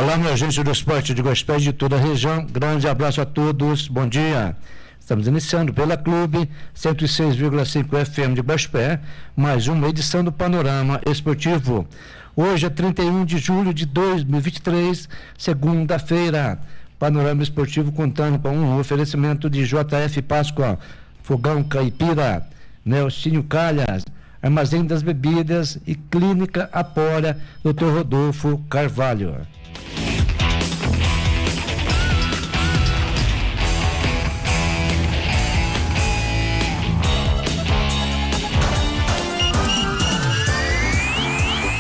Olá, minha gente do esporte de Gospel de toda a região. Grande abraço a todos. Bom dia. Estamos iniciando pela Clube 106,5 FM de Gospel, mais uma edição do Panorama Esportivo. Hoje é 31 de julho de 2023, segunda-feira. Panorama Esportivo contando com um oferecimento de JF Páscoa, Fogão Caipira, Nelsinho Calhas, Armazém das Bebidas e Clínica Apora, Dr. Rodolfo Carvalho.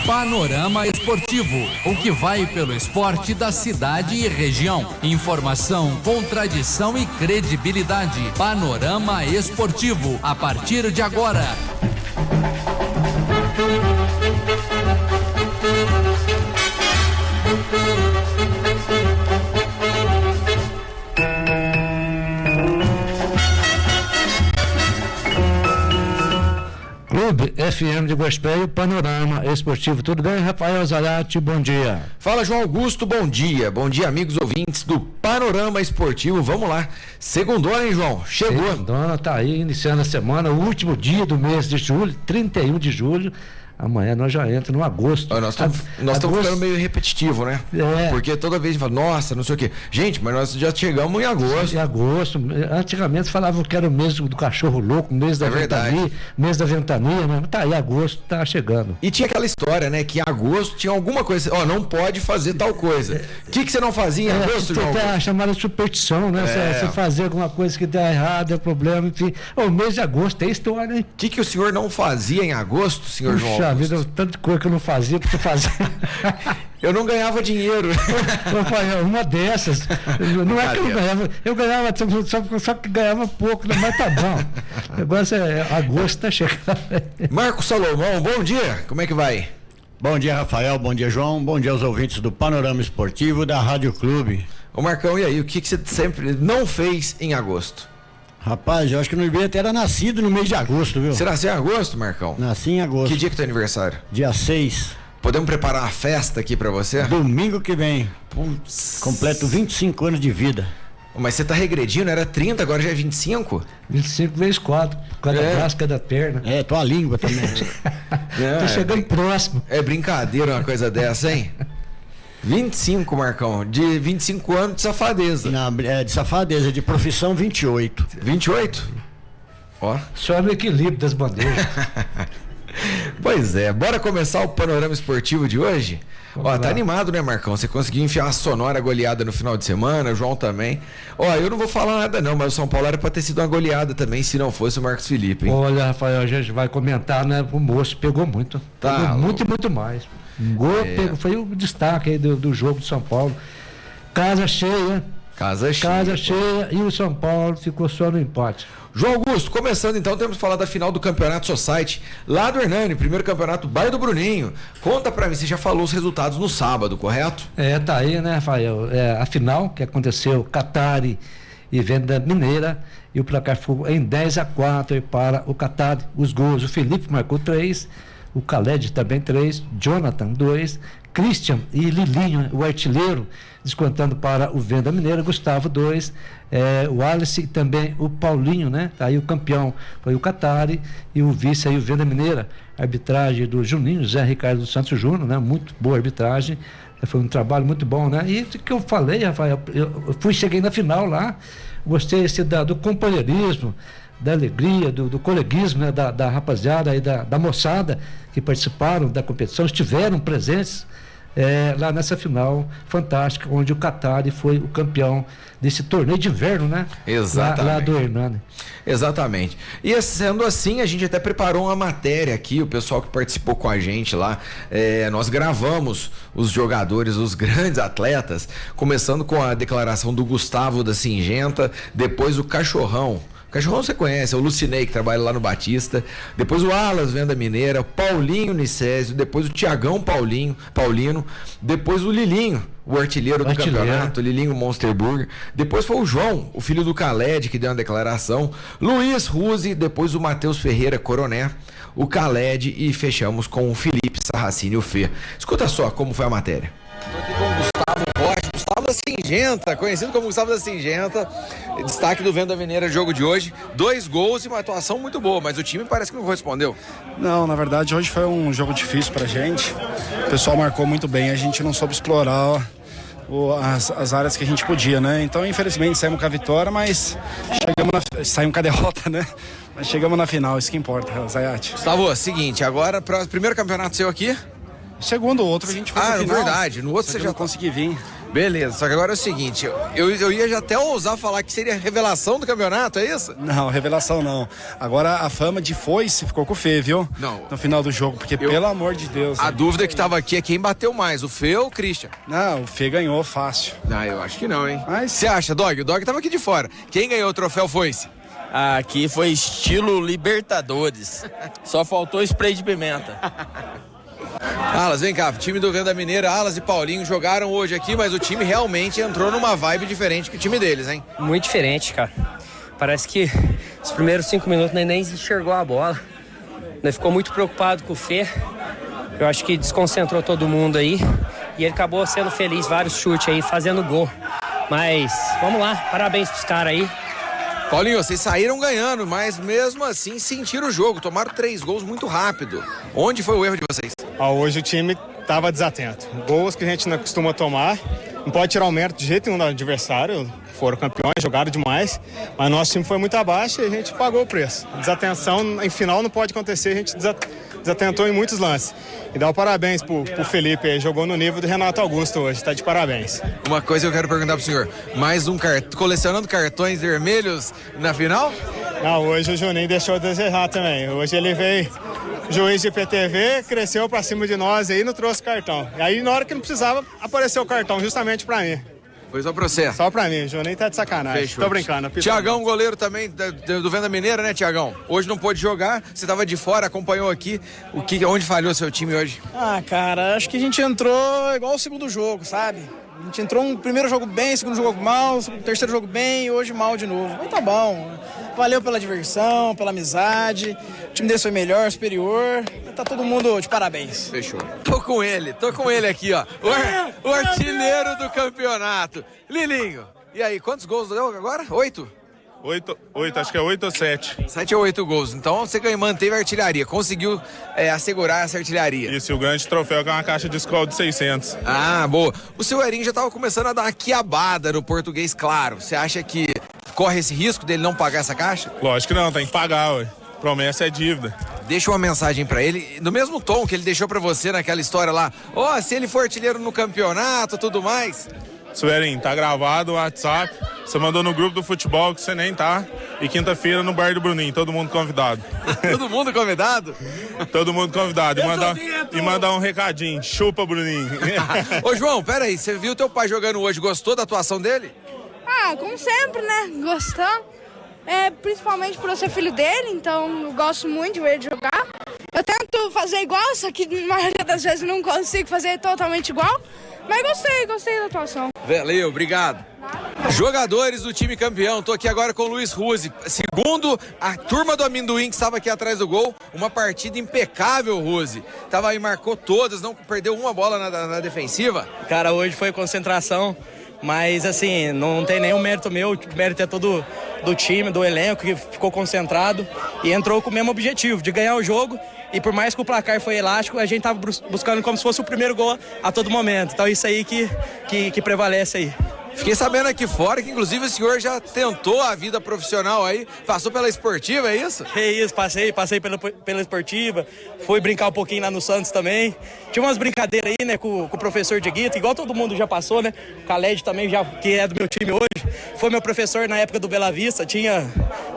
Panorama Esportivo, o que vai pelo esporte da cidade e região. Informação, contradição e credibilidade. Panorama Esportivo, a partir de agora. Clube FM de Gospel, Panorama Esportivo. Tudo bem, Rafael Zarate? Bom dia. Fala, João Augusto, bom dia. Bom dia, amigos ouvintes do Panorama Esportivo. Vamos lá. Segundona, hein, João? Chegou. Segundona, tá aí, iniciando a semana, o último dia do mês de julho, 31 de julho. Amanhã nós já entramos no agosto. Nós estamos ficando meio repetitivo, né? Porque toda vez a gente fala, nossa, não sei o quê. Gente, mas nós já chegamos em agosto. Em agosto. Antigamente falavam que era o mês do cachorro louco, o mês da ventania, mês da ventania, mas tá aí, agosto tá chegando. E tinha aquela história, né? Que em agosto tinha alguma coisa, não pode fazer tal coisa. O que você não fazia em agosto, João? Tem a chamada superstição, né? Você fazer alguma coisa que dá errado, é problema, enfim. O mês de agosto tem história, hein? O que o senhor não fazia em agosto, senhor João? Vida, tanta coisa que eu não fazia para você fazer. Eu não ganhava dinheiro. Uma dessas. Não é que eu ganhava, só que ganhava pouco, mas tá bom. O negócio é agosto, tá chegando. Marco Salomão, bom dia. Como é que vai? Bom dia, Rafael. Bom dia, João. Bom dia aos ouvintes do Panorama Esportivo da Rádio Clube. Ô Marcão, e aí? O que você sempre não fez em agosto? Rapaz, eu acho que eu não devia ter nascido no mês de agosto, viu? Você nasceu em agosto, Marcão? Nasci em agosto. Que dia que é teu aniversário? Dia 6. Podemos preparar uma festa aqui pra você? Domingo que vem. Putz. Completo 25 anos de vida. Mas você tá regredindo, era 30, agora já é 25? 25 vezes 4, cada braço, cada perna. Tua língua também. Tô chegando próximo. É brincadeira uma coisa dessa, hein? 25, Marcão, de 25 anos de safadeza. De safadeza, de profissão 28. 28? Ó. Só no equilíbrio das bandeiras. Pois é, bora começar o Panorama Esportivo de hoje? Tá animado, né, Marcão? Você conseguiu enfiar uma sonora goleada no final de semana, o João também. Eu não vou falar nada não, mas o São Paulo era pra ter sido uma goleada também, se não fosse o Marcos Felipe, hein? Olha, Rafael, a gente vai comentar, né? O moço pegou muito. Pegou muito e muito mais. Um gol foi o destaque aí do jogo do São Paulo. Casa cheia e o São Paulo ficou só no empate. João Augusto, começando então, temos que falar da final do Campeonato Society, lá do Hernani, primeiro campeonato Bairro do Bruninho. Conta pra mim, você já falou os resultados no sábado, correto? Tá aí, né, Rafael? A final que aconteceu, Catari e Venda Mineira, e o placar foi em 10-4 para o Catari. Os gols, o Felipe marcou 3, o Khaled também 3, Jonathan 2, Christian e Lilinho, o artilheiro, descontando para o Venda Mineira, Gustavo 2, o Alice e também o Paulinho, né? Tá aí o campeão foi o Catari e o vice aí o Venda Mineira. Arbitragem do Juninho, Zé Ricardo dos Santos Júnior, né? Muito boa arbitragem, foi um trabalho muito bom, né? E o que eu falei, Rafael, eu cheguei na final lá, gostei do companheirismo, da alegria, do coleguismo, né? da rapaziada aí, da moçada que participaram da competição, estiveram presentes lá nessa final fantástica, onde o Catari foi o campeão desse torneio de inverno, né? Exatamente. Lá do Hernani. Exatamente. E sendo assim, a gente até preparou uma matéria aqui, o pessoal que participou com a gente lá, nós gravamos os jogadores, os grandes atletas, começando com a declaração do Gustavo da Singenta, depois o Cachorrão. O Cachorrão você conhece, é o Lucinei, que trabalha lá no Batista. Depois o Alas, Venda Mineira, Paulinho Nicésio, depois o Tiagão Paulino, depois o Lilinho, o artilheiro do campeonato, Lilinho Monster Burger. Depois foi o João, o filho do Khaled, que deu uma declaração. Luiz Ruse, depois o Matheus Ferreira Coroné, o Khaled e fechamos com o Felipe Sarracini, o Fê. Escuta só como foi a matéria. Estou aqui com o Gustavo da Singenta, conhecido como Gustavo da Singenta. Destaque do Venda Mineira, jogo de hoje. 2 gols e uma atuação muito boa, mas o time parece que não correspondeu. Não, na verdade hoje foi um jogo difícil pra gente. O pessoal marcou muito bem, a gente não soube explorar as áreas que a gente podia, né? Então, infelizmente, saímos com a vitória, mas saímos com a derrota, né? Mas chegamos na final, isso que importa, Zayat. Gustavo, seguinte, agora, primeiro campeonato seu aqui? Segundo, o outro a gente foi na final. Verdade, no outro você já consegui vir. Beleza, só que agora é o seguinte, eu ia já até ousar falar que seria a revelação do campeonato, é isso? Não, revelação não. Agora a fama de foice ficou com o Fê, viu? Não. No final do jogo, porque pelo amor de Deus. A dúvida que tava aqui é quem bateu mais, o Fê ou o Christian? Não, o Fê ganhou fácil. Não, eu acho que não, hein? Mas... Você acha, Dog? O Dog tava aqui de fora. Quem ganhou o troféu foice? Aqui foi estilo Libertadores. Só faltou spray de pimenta. Alas, vem cá, time do Venda Mineira, Alas e Paulinho jogaram hoje aqui, mas o time realmente entrou numa vibe diferente que o time deles, hein? Muito diferente, cara. Parece que os primeiros 5 minutos nem enxergou a bola. Ele ficou muito preocupado com o Fê. Eu acho que desconcentrou todo mundo aí. E ele acabou sendo feliz, vários chutes aí, fazendo gol. Mas vamos lá, parabéns pros caras aí. Paulinho, vocês saíram ganhando, mas mesmo assim sentiram o jogo, tomaram 3 gols muito rápido. Onde foi o erro de vocês? Hoje o time estava desatento. Gols que a gente não costuma tomar, não pode tirar o mérito de jeito nenhum do adversário, foram campeões, jogaram demais, mas nosso time foi muito abaixo e a gente pagou o preço. Desatenção em final não pode acontecer, a gente desatentou em muitos lances. E dá o parabéns pro Felipe, ele jogou no nível do Renato Augusto hoje, tá de parabéns. Uma coisa que eu quero perguntar pro senhor, mais um colecionando cartões vermelhos na final? Não, hoje o Juninho deixou a desejar também, hoje ele veio juiz de PTV, cresceu pra cima de nós aí e não trouxe cartão. E aí na hora que não precisava, apareceu o cartão justamente pra mim. Foi só pra você? Só pra mim, o Juninho tá de sacanagem. Fechou. Tô brincando. Tiagão, goleiro também do Venda Mineira, né, Tiagão? Hoje não pôde jogar, você tava de fora, acompanhou aqui. Onde falhou seu time hoje? Cara, acho que a gente entrou igual o segundo jogo, sabe? A gente entrou um primeiro jogo bem, segundo jogo mal, terceiro jogo bem e hoje mal de novo. Mas tá bom. Valeu pela diversão, pela amizade. O time desse foi melhor, superior. Tá todo mundo de parabéns. Fechou. Tô com ele aqui, ó. O artilheiro do campeonato. Lilinho. E aí, quantos gols deu agora? 8? 8, acho que é 8 ou 7. 7 ou 8 gols. Então você manteve a artilharia, conseguiu assegurar essa artilharia. Isso, e o grande troféu que é uma caixa de Skol de 600. Ah, boa. O seu Erinho já tava começando a dar uma quiabada no português, claro. Você acha que corre esse risco dele não pagar essa caixa? Lógico que não, tem que pagar, ué. Promessa é dívida. Deixa uma mensagem pra ele, no mesmo tom que ele deixou pra você naquela história lá. Se ele for artilheiro no campeonato, tudo mais. Suerinho, tá gravado o WhatsApp. Você mandou no grupo do futebol que você nem tá. E quinta-feira no bar do Bruninho, todo mundo convidado. Todo mundo convidado? Todo mundo convidado. E mandar um recadinho. Chupa, Bruninho. Ô, João, peraí, você viu teu pai jogando hoje, gostou da atuação dele? Como sempre, né? Gostando. Principalmente por eu ser filho dele, então eu gosto muito de ver ele jogar. Eu tento fazer igual, só que na maioria das vezes não consigo fazer totalmente igual. Mas gostei da atuação. Valeu, obrigado. Jogadores do time campeão, tô aqui agora com o Luiz Ruse. Segundo a turma do amendoim que estava aqui atrás do gol, uma partida impecável, Ruse. Tava aí, marcou todas, não perdeu uma bola na defensiva. Cara, hoje foi concentração, mas assim, não tem nenhum mérito meu, o mérito é todo do time, do elenco que ficou concentrado e entrou com o mesmo objetivo, de ganhar o jogo. E por mais que o placar foi elástico, a gente tava buscando como se fosse o primeiro gol a todo momento. Então isso aí que prevalece aí. Fiquei sabendo aqui fora que inclusive o senhor já tentou a vida profissional aí, passou pela esportiva, é isso? É isso, passei pela esportiva, fui brincar um pouquinho lá no Santos também. Tinha umas brincadeiras aí, né, com o professor Dieguito, igual todo mundo já passou, né? O Khaled também, que é do meu time hoje, foi meu professor na época do Bela Vista, tinha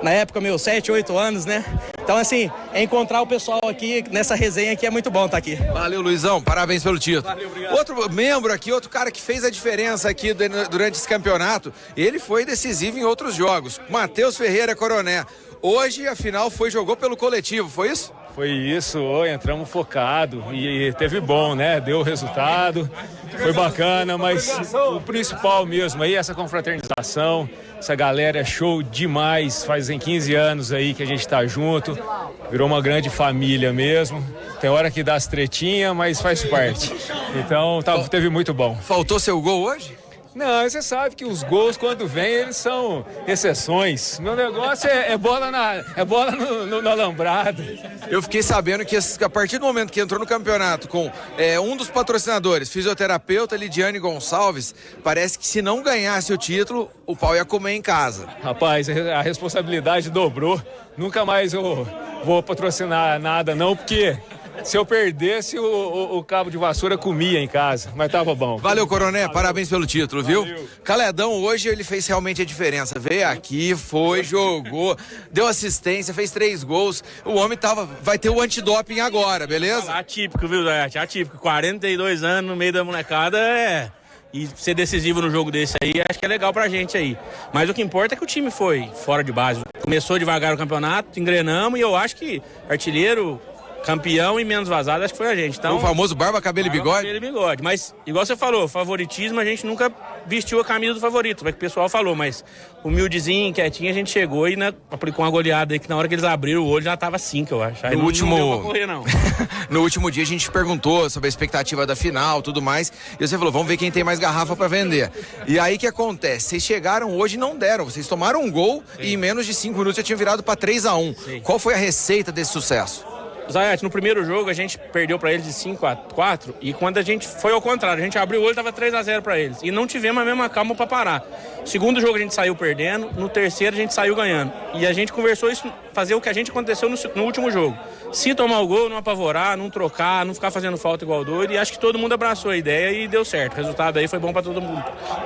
na época meus 7, 8 anos, né? Então assim, encontrar o pessoal aqui nessa resenha aqui é muito bom estar aqui. Valeu, Luizão, parabéns pelo título. Valeu, obrigado. Outro membro aqui, outro cara que fez a diferença aqui durante esse campeonato, ele foi decisivo em outros jogos. Matheus Ferreira Coroné. Hoje, afinal, jogou pelo coletivo, foi isso? Foi isso, entramos focado e teve bom, né? Deu resultado, foi bacana, mas o principal mesmo aí, essa confraternização, essa galera é show demais, fazem 15 anos aí que a gente tá junto, virou uma grande família mesmo, tem hora que dá as tretinhas, mas faz parte, então teve muito bom. Faltou seu gol hoje? Não, você sabe que os gols, quando vêm, eles são exceções. Meu negócio é bola no alambrado. Eu fiquei sabendo que a partir do momento que entrou no campeonato com um dos patrocinadores, fisioterapeuta Lidiane Gonçalves, parece que se não ganhasse o título, o pau ia comer em casa. Rapaz, a responsabilidade dobrou. Nunca mais eu vou patrocinar nada, não, porque... Se eu perdesse, o cabo de vassoura comia em casa, mas tava bom. Valeu, Coroné, parabéns pelo título, viu? Valeu. Caledão, hoje ele fez realmente a diferença. Veio aqui, foi, jogou, deu assistência, fez 3 gols. O homem vai ter o antidoping agora, beleza? Atípico, viu, Zayat? Atípico. 42 anos no meio da molecada E ser decisivo no jogo desse aí, acho que é legal pra gente aí. Mas o que importa é que o time foi fora de base. Começou devagar o campeonato, engrenamos e eu acho que artilheiro... Campeão e menos vazado, acho que foi a gente. Então, o famoso barba, cabelo e bigode? Cabelo e bigode. Mas, igual você falou, favoritismo, a gente nunca vestiu a camisa do favorito, é que o pessoal falou, mas humildezinho, quietinho, a gente chegou e aplicou uma goleada aí que na hora que eles abriram o olho já tava 5, eu acho. Aí no não último... deu pra correr, não. No último dia a gente perguntou sobre a expectativa da final, tudo mais, e você falou, vamos ver quem tem mais garrafa pra vender. E aí o que acontece? Vocês chegaram hoje e não deram, vocês tomaram um gol e em menos de 5 minutos já tinham virado pra 3-1. Sim. Qual foi a receita desse sucesso? Zayat, no primeiro jogo a gente perdeu pra eles de 5-4 e quando a gente foi ao contrário, a gente abriu o olho e tava 3-0 pra eles e não tivemos a mesma calma pra parar. Segundo jogo a gente saiu perdendo, no terceiro a gente saiu ganhando e a gente conversou isso, fazer o que a gente aconteceu no último jogo. Se tomar o gol, não apavorar, não trocar, não ficar fazendo falta igual doido e acho que todo mundo abraçou a ideia e deu certo. O resultado aí foi bom pra todo mundo.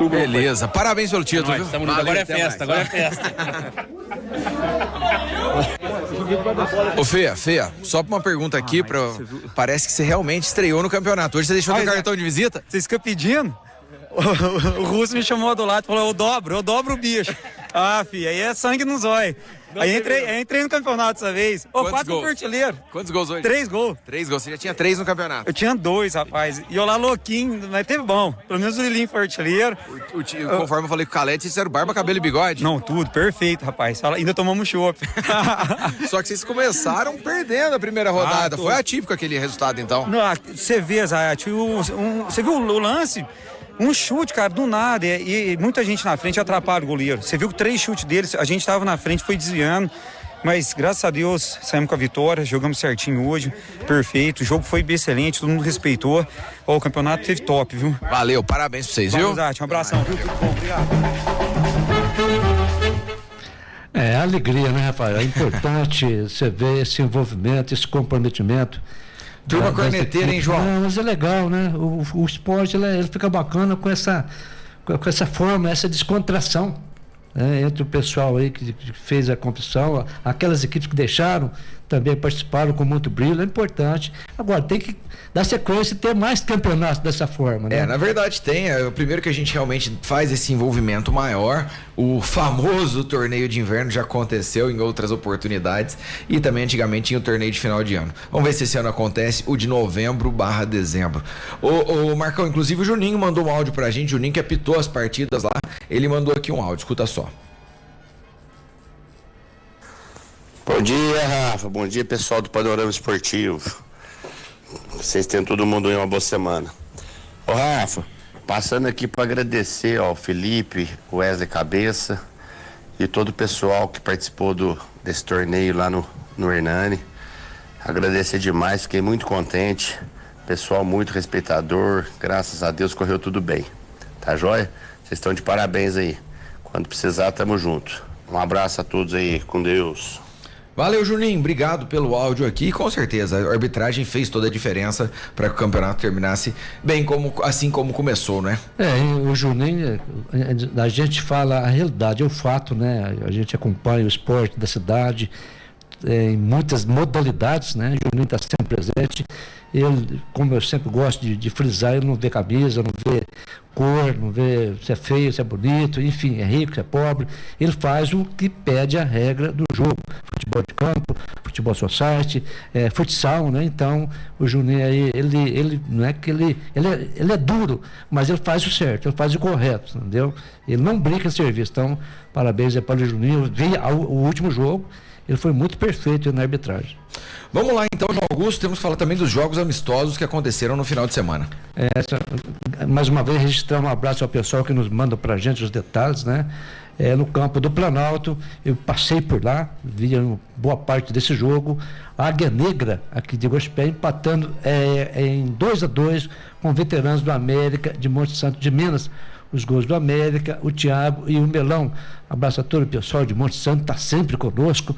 Beleza, parabéns pelo título. Viu? Tamo junto. Agora é festa, agora é festa. Ô Fê, só uma pergunta aqui, parece que você realmente estreou no campeonato. Hoje você deixou teu cartão de visita? Vocês ficam pedindo? O Russo me chamou do lado e falou, eu dobro o bicho. Ah, filho, aí é sangue nos olhos. Aí entrei no campeonato dessa vez. 4 gols? Artilheiro. Quantos gols hoje? 3 gols. 3 gols, você já tinha 3 no campeonato? Eu tinha 2, rapaz. E eu lá louquinho, mas teve bom. Pelo menos o Lilinho foi artilheiro. Conforme eu falei com o Calete, vocês fizeram barba, cabelo e bigode? Não, tudo, perfeito, rapaz. Ainda tomamos chopp. Só que vocês começaram perdendo a primeira rodada. Foi atípico aquele resultado, então? Você vê, Zayat, você viu o lance? Um chute, cara, do nada, e muita gente na frente atrapalha o goleiro. Você viu que 3 chutes deles, a gente tava na frente, foi desviando, mas graças a Deus saímos com a vitória, jogamos certinho hoje, perfeito, o jogo foi excelente, todo mundo respeitou, o campeonato teve top, viu? Valeu, parabéns pra vocês, viu? Zate, um abração, viu? Tudo bom, obrigado. É alegria, né, Rafael? É importante você ver esse envolvimento, esse comprometimento. Turma corneteira, hein, João? Não, mas é legal, né? O esporte ele fica bacana com essa forma, essa descontração, né? Entre o pessoal aí que fez a competição, aquelas equipes que deixaram, também participaram com muito brilho, é importante. Agora, tem que dar sequência e ter mais campeonatos dessa forma, né? Na verdade tem. É o primeiro que a gente realmente faz esse envolvimento maior. O famoso torneio de inverno já aconteceu em outras oportunidades e também antigamente tinha o torneio de final de ano. Vamos ver se esse ano acontece o de novembro/dezembro. O Marcão, inclusive o Juninho mandou um áudio pra gente, o Juninho que apitou as partidas lá, ele mandou aqui um áudio, escuta só. Bom dia, Rafa. Bom dia, pessoal do Panorama Esportivo. Vocês tenham todo mundo aí uma boa semana. Ô, Rafa, passando aqui para agradecer ao Felipe, o Wesley Cabeça e todo o pessoal que participou desse torneio lá no Hernani. Agradecer demais, fiquei muito contente. Pessoal muito respeitador, graças a Deus correu tudo bem. Tá joia? Vocês estão de parabéns aí. Quando precisar, tamo junto. Um abraço a todos aí, com Deus. Valeu, Juninho, obrigado pelo áudio aqui. Com certeza, a arbitragem fez toda a diferença para que o campeonato terminasse bem assim como começou, né? O Juninho, a gente fala a realidade, é o fato, né? A gente acompanha o esporte da cidade em muitas modalidades, né? O Juninho está sempre presente. Ele, como eu sempre gosto de frisar, ele não vê camisa, não vê cor, não vê se é feio, se é bonito, enfim, é rico, se é pobre. Ele faz o que pede a regra do jogo. Futebol de campo, futebol society, futsal, né? Então, o Juninho aí, ele não é que ele é duro, mas ele faz o certo, ele faz o correto, entendeu? Ele não brinca em serviço. Então, parabéns aí para o Juninho. Eu vi o último jogo, ele foi muito perfeito na arbitragem. Vamos lá então, João Augusto, temos que falar também dos jogos amistosos que aconteceram no final de semana. Mais uma vez registrar um abraço ao pessoal que nos manda pra gente os detalhes, né? No campo do Planalto, eu passei por lá, vi boa parte desse jogo. A Águia Negra, aqui de Gospé, empatando em 2-2 com veteranos do América de Monte Santo de Minas. Os gols do América, o Thiago e o Melão. Abraço a todo o pessoal de Monte Santo, está sempre conosco.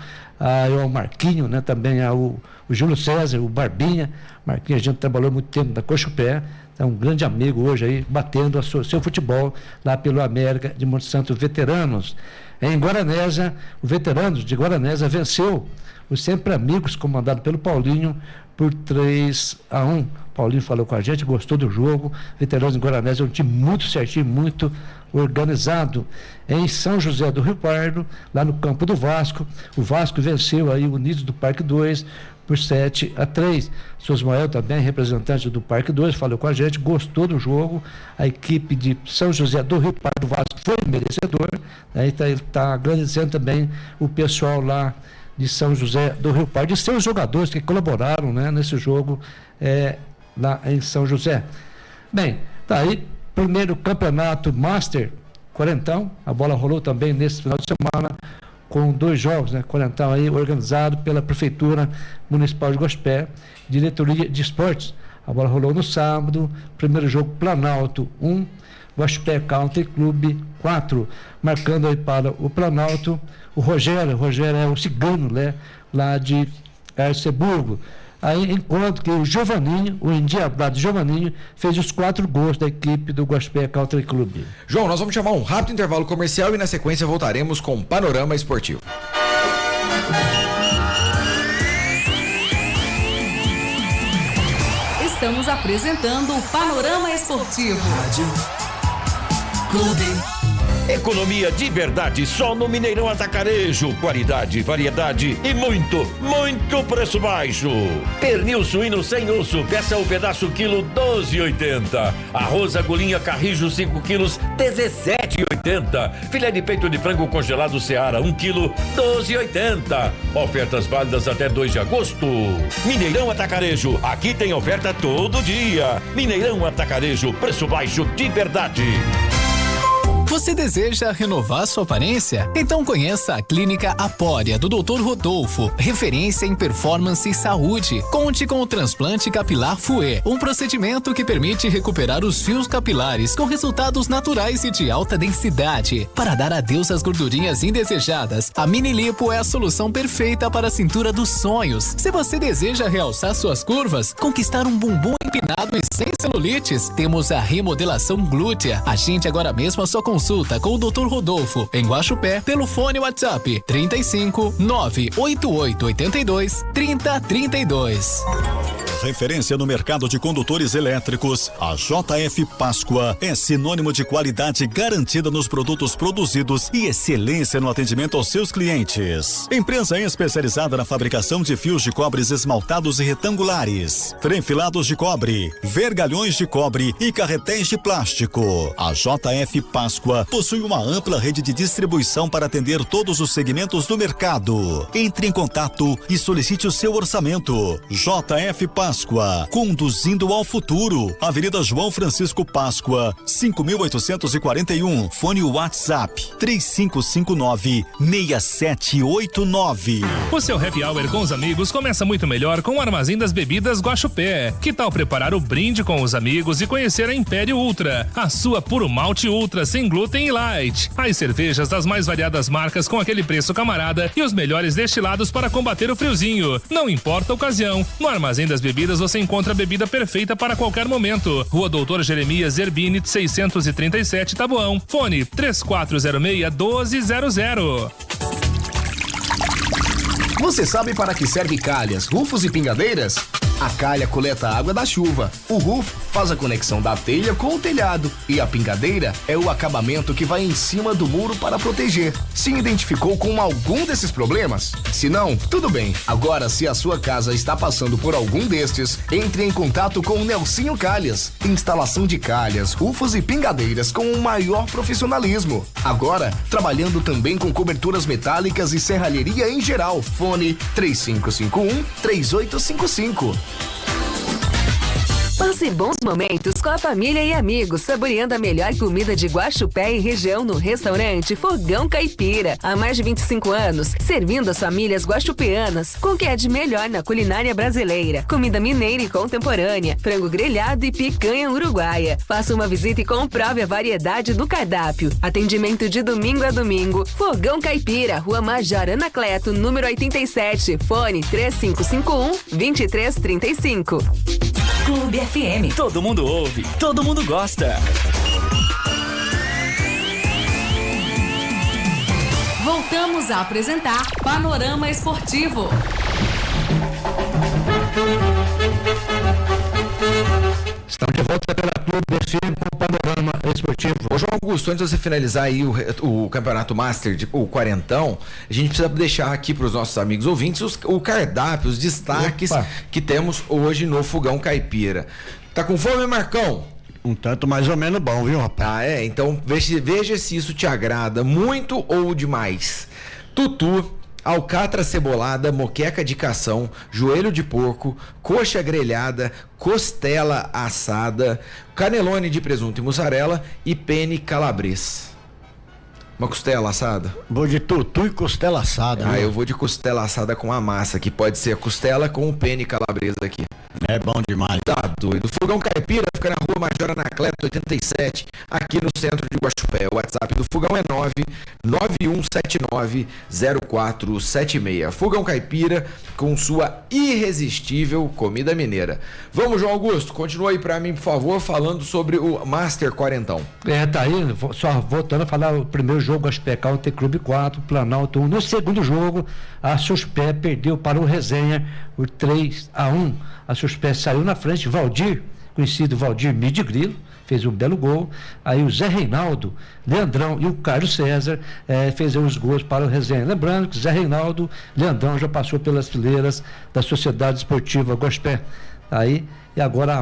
O Marquinho, né? Também o Júlio César, o Barbinha. Marquinho, a gente trabalhou muito tempo na Cochupé. É um grande amigo hoje aí, batendo seu futebol lá pelo América de Monte Santo Veteranos. Em Guaranésia, o Veteranos de Guaranésia venceu os Sempre Amigos, comandado pelo Paulinho, por 3-1. Paulinho falou com a gente, gostou do jogo. Veteranos de Guaranésia é um time muito certinho, muito organizado. Em São José do Rio Pardo, lá no campo do Vasco, o Vasco venceu aí o Unidos do Parque 2 por 7-3. Sosmael também, representante do Parque 2, falou com a gente, gostou do jogo. A equipe de São José do Rio Pardo do Vasco foi merecedor. Aí ele está agradecendo também o pessoal lá de São José do Rio Pardo, e seus jogadores que colaboraram, né, nesse jogo lá em São José. Bem, tá aí, primeiro campeonato Master Quarentão, a bola rolou também nesse final de semana, com 2 jogos, né? Quarentão aí organizado pela Prefeitura Municipal de Gospé, Diretoria de Esportes. A bola rolou no sábado, primeiro jogo Planalto 1, Gospé Country Club 4, marcando aí para o Planalto o Rogério é o cigano, né? Lá de Arceburgo. Aí, enquanto que o Giovaninho, o endiabrado Giovaninho, fez os 4 gols da equipe do Gospé Country Club. João, nós vamos chamar um rápido intervalo comercial e na sequência voltaremos com Panorama Esportivo. Estamos apresentando o Panorama Esportivo. Rádio Clube. Economia de verdade só no Mineirão Atacarejo. Qualidade, variedade e muito, muito preço baixo. Pernil suíno sem osso, peça o pedaço quilo 12,80. Arroz agulhinha Carrijo 5 quilos 17,80. Filé de peito de frango congelado Seara 1 quilo 12,80. Ofertas válidas até 2 de agosto. Mineirão Atacarejo, aqui tem oferta todo dia. Mineirão Atacarejo, preço baixo de verdade. Você deseja renovar sua aparência? Então conheça a Clínica Apória do Dr. Rodolfo, referência em performance e saúde. Conte com o transplante capilar Fouet, um procedimento que permite recuperar os fios capilares com resultados naturais e de alta densidade. Para dar adeus às gordurinhas indesejadas, a Mini Lipo é a solução perfeita para a cintura dos sonhos. Se você deseja realçar suas curvas, conquistar um bumbum empinado e sem celulites, temos a remodelação glútea. Agende agora mesmo a sua consulta com o Dr. Rodolfo em Guaxupé pelo fone WhatsApp 35 988 82 3032. Referência no mercado de condutores elétricos, a JF Páscoa é sinônimo de qualidade garantida nos produtos produzidos e excelência no atendimento aos seus clientes. Empresa especializada na fabricação de fios de cobres esmaltados e retangulares, trem-filados de cobre, vergalhões de cobre e carretéis de plástico. A JF Páscoa possui uma ampla rede de distribuição para atender todos os segmentos do mercado. Entre em contato e solicite o seu orçamento. JF Páscoa, conduzindo ao futuro. Avenida João Francisco Páscoa, 5.841. Fone WhatsApp 3559-6789. O seu happy hour com os amigos começa muito melhor com o Armazém das Bebidas Guaxupé. Que tal preparar o brinde com os amigos e conhecer a Império Ultra, a sua puro malte ultra sem glúten e light. As cervejas das mais variadas marcas com aquele preço camarada e os melhores destilados para combater o friozinho. Não importa a ocasião, no Armazém das Bebidas você encontra a bebida perfeita para qualquer momento. Rua Doutor Jeremias Zerbini, 637, Taboão. Fone 3406-1200. Você sabe para que serve calhas, rufos e pingadeiras? A calha coleta a água da chuva, o roof faz a conexão da telha com o telhado e a pingadeira é o acabamento que vai em cima do muro para proteger. Se identificou com algum desses problemas? Se não, tudo bem. Agora, se a sua casa está passando por algum destes, entre em contato com o Nelsinho Calhas. Instalação de calhas, rufos e pingadeiras com o maior profissionalismo. Agora, trabalhando também com coberturas metálicas e serralheria em geral. Fone 3551-3855. Passe bons momentos com a família e amigos, saboreando a melhor comida de Guaxupé e região no restaurante Fogão Caipira. Há mais de 25 anos, servindo as famílias guaxupeanas com o que é de melhor na culinária brasileira. Comida mineira e contemporânea, frango grelhado e picanha uruguaia. Faça uma visita e comprove a variedade do cardápio. Atendimento de domingo a domingo. Fogão Caipira, Rua Major Anacleto, número 87. Fone 3551-2335. Clube FM. Todo mundo ouve, todo mundo gosta. Voltamos a apresentar Panorama Esportivo. Estamos de volta pela Clube FM com o Panorama Esportivo. Ô João Augusto, antes de você finalizar aí o Campeonato Master, o quarentão, a gente precisa deixar aqui para os nossos amigos ouvintes o cardápio, os destaques que temos hoje no Fogão Caipira. Tá com fome, Marcão? Um tanto mais ou menos bom, viu, rapaz? Ah, é? Então veja se isso te agrada muito ou demais. Tutu, alcatra cebolada, moqueca de cação, joelho de porco, coxa grelhada, costela assada, canelone de presunto e mussarela e penne calabresa. Uma costela assada? Vou de tutu e costela assada. Ah, eu vou de costela assada com a massa, que pode ser a costela com o penne calabresa aqui. É bom demais. Tá doido. Fogão Caipira fica na Rua Major Anacleto 87, aqui no centro de Guaxupé. O WhatsApp do Fogão é 991790476. Fogão Caipira com sua irresistível comida mineira. Vamos, João Augusto, continua aí pra mim, por favor, falando sobre o Master Quarentão. Tá aí, só voltando a falar o primeiro jogo, Guaxupé Country Clube 4, Planalto 1. No segundo jogo, a Suspé perdeu para o Resenha por 3-1. A Suspé saiu na frente, Valdir, conhecido Valdir Midigrilo, fez um belo gol. Aí o Zé Reinaldo, Leandrão e o Carlos César fizeram os gols para o Resenha. Lembrando que Zé Reinaldo, Leandrão já passou pelas fileiras da Sociedade Esportiva Guaxupé. Aí, e agora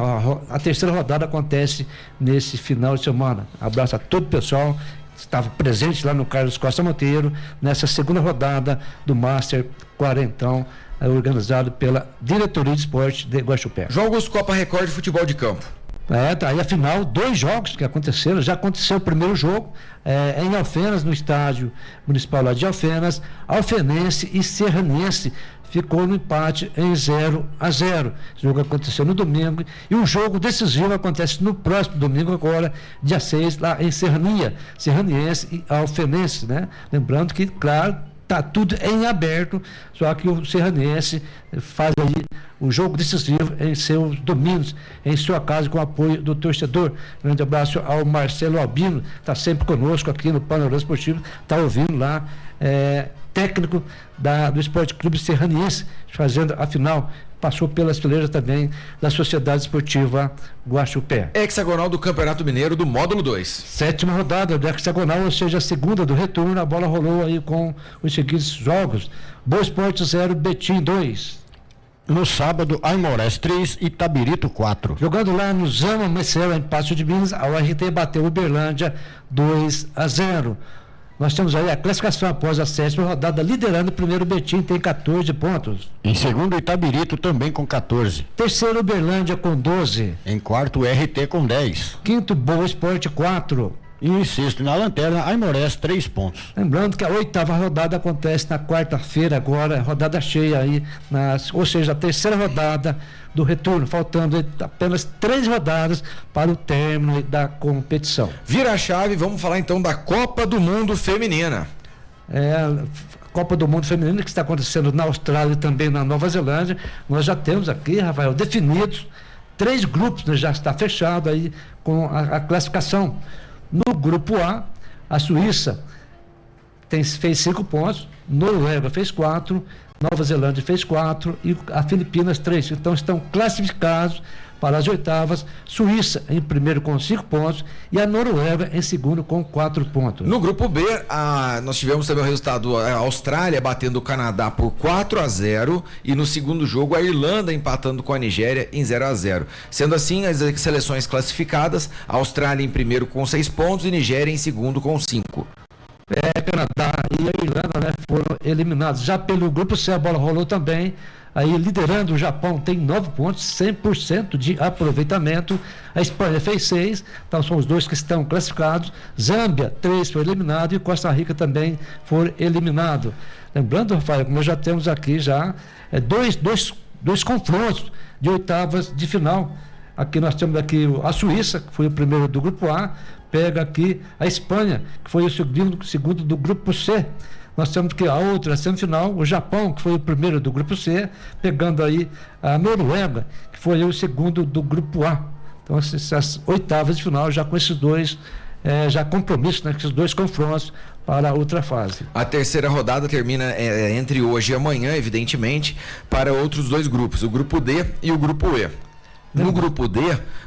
a terceira rodada acontece nesse final de semana. Abraço a todo o pessoal que estava presente lá no Carlos Costa Monteiro, nessa segunda rodada do Master Quarentão, organizado pela Diretoria de Esporte de Guaxupé. João Augusto, Copa Record de Futebol de Campo. Tá aí, afinal, 2 jogos que aconteceram. Já aconteceu o primeiro jogo em Alfenas, no estádio municipal lá de Alfenas. Alfenense e Serranense ficou no empate em 0-0. Esse jogo aconteceu no domingo e o jogo decisivo acontece no próximo domingo, agora, dia 6, lá em Serraniense e Alfenense, né? Lembrando que, claro, tá tudo em aberto, só que o Serranense faz aí o jogo decisivo em seus domínios, em sua casa, com o apoio do torcedor. Grande abraço ao Marcelo Albino, está sempre conosco aqui no Panorama Esportivo, está ouvindo lá, técnico do Esporte Clube Serraniense, fazendo a final. Passou pelas fileiras também da Sociedade Esportiva Guaxupé. Hexagonal do Campeonato Mineiro do Módulo 2. 7ª rodada do hexagonal, ou seja, a segunda do retorno. A bola rolou aí com os seguintes jogos: Boa Esporte 0, Betim 2. No sábado, Aimorés 3 e Itabirito 4. Jogando lá no Zama Marcelo, em Passo de Minas, a URT bateu o Uberlândia 2-0. Nós temos aí a classificação após a 7ª rodada, liderando o primeiro Betim, tem 14 pontos. Em segundo, Itabirito também com 14. Terceiro, Uberlândia com 12. Em quarto, RT com 10. Quinto, Boa Esporte 4. E em sexto, na lanterna, Aimorés 3 pontos. Lembrando que a 8ª rodada acontece na quarta-feira agora, rodada cheia aí, ou seja, a terceira rodada do retorno, faltando apenas 3 rodadas para o término da competição. Vira a chave, vamos falar então da Copa do Mundo Feminina. A Copa do Mundo Feminina que está acontecendo na Austrália e também na Nova Zelândia. Nós já temos aqui, Rafael, definidos 3 grupos, né, já está fechado aí com a classificação. No grupo A, a Suíça fez 5 pontos, Noruega fez 4, Nova Zelândia fez 4 e a Filipinas 3. Então estão classificados para as oitavas, Suíça em primeiro com 5 pontos e a Noruega em segundo com 4 pontos. No grupo B, nós tivemos também o resultado, a Austrália batendo o Canadá por 4-0 e no segundo jogo a Irlanda empatando com a Nigéria em 0-0. Sendo assim, as seleções classificadas, a Austrália em primeiro com 6 pontos e Nigéria em segundo com 5. Canadá e a Irlanda, né, foram eliminados. Já pelo grupo C, a bola rolou também. Aí liderando o Japão tem 9 pontos, 100% de aproveitamento. A Espanha fez 6, então são os dois que estão classificados. Zâmbia, 3 foi eliminado e Costa Rica também foi eliminado. Lembrando, Rafael, que nós já temos aqui dois confrontos de oitavas de final. Aqui nós temos aqui a Suíça, que foi o primeiro do grupo A, pega aqui a Espanha, que foi o segundo do grupo C. Nós temos que a outra semifinal, o Japão, que foi o primeiro do grupo C, pegando aí a Noruega, que foi o segundo do grupo A. Então, essas oitavas de final, já com esses dois compromissos, né, com esses dois confrontos para a outra fase. A terceira rodada termina entre hoje e amanhã, evidentemente, para outros dois grupos, o grupo D e o grupo E. No grupo D,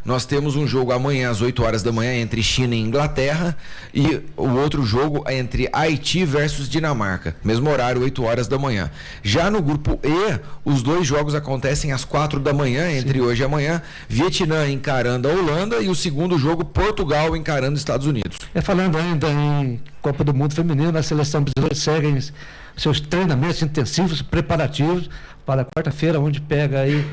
nós temos um jogo amanhã às 8 horas da manhã entre China e Inglaterra e o outro jogo é entre Haiti versus Dinamarca, mesmo horário, 8 horas da manhã. Já no grupo E, os dois jogos acontecem às 4 da manhã, entre hoje e amanhã, Vietnã encarando a Holanda e o segundo jogo, Portugal encarando os Estados Unidos. Falando ainda em Copa do Mundo Feminino, a seleção brasileira segue seus treinamentos intensivos, preparativos para quarta-feira, onde pega aí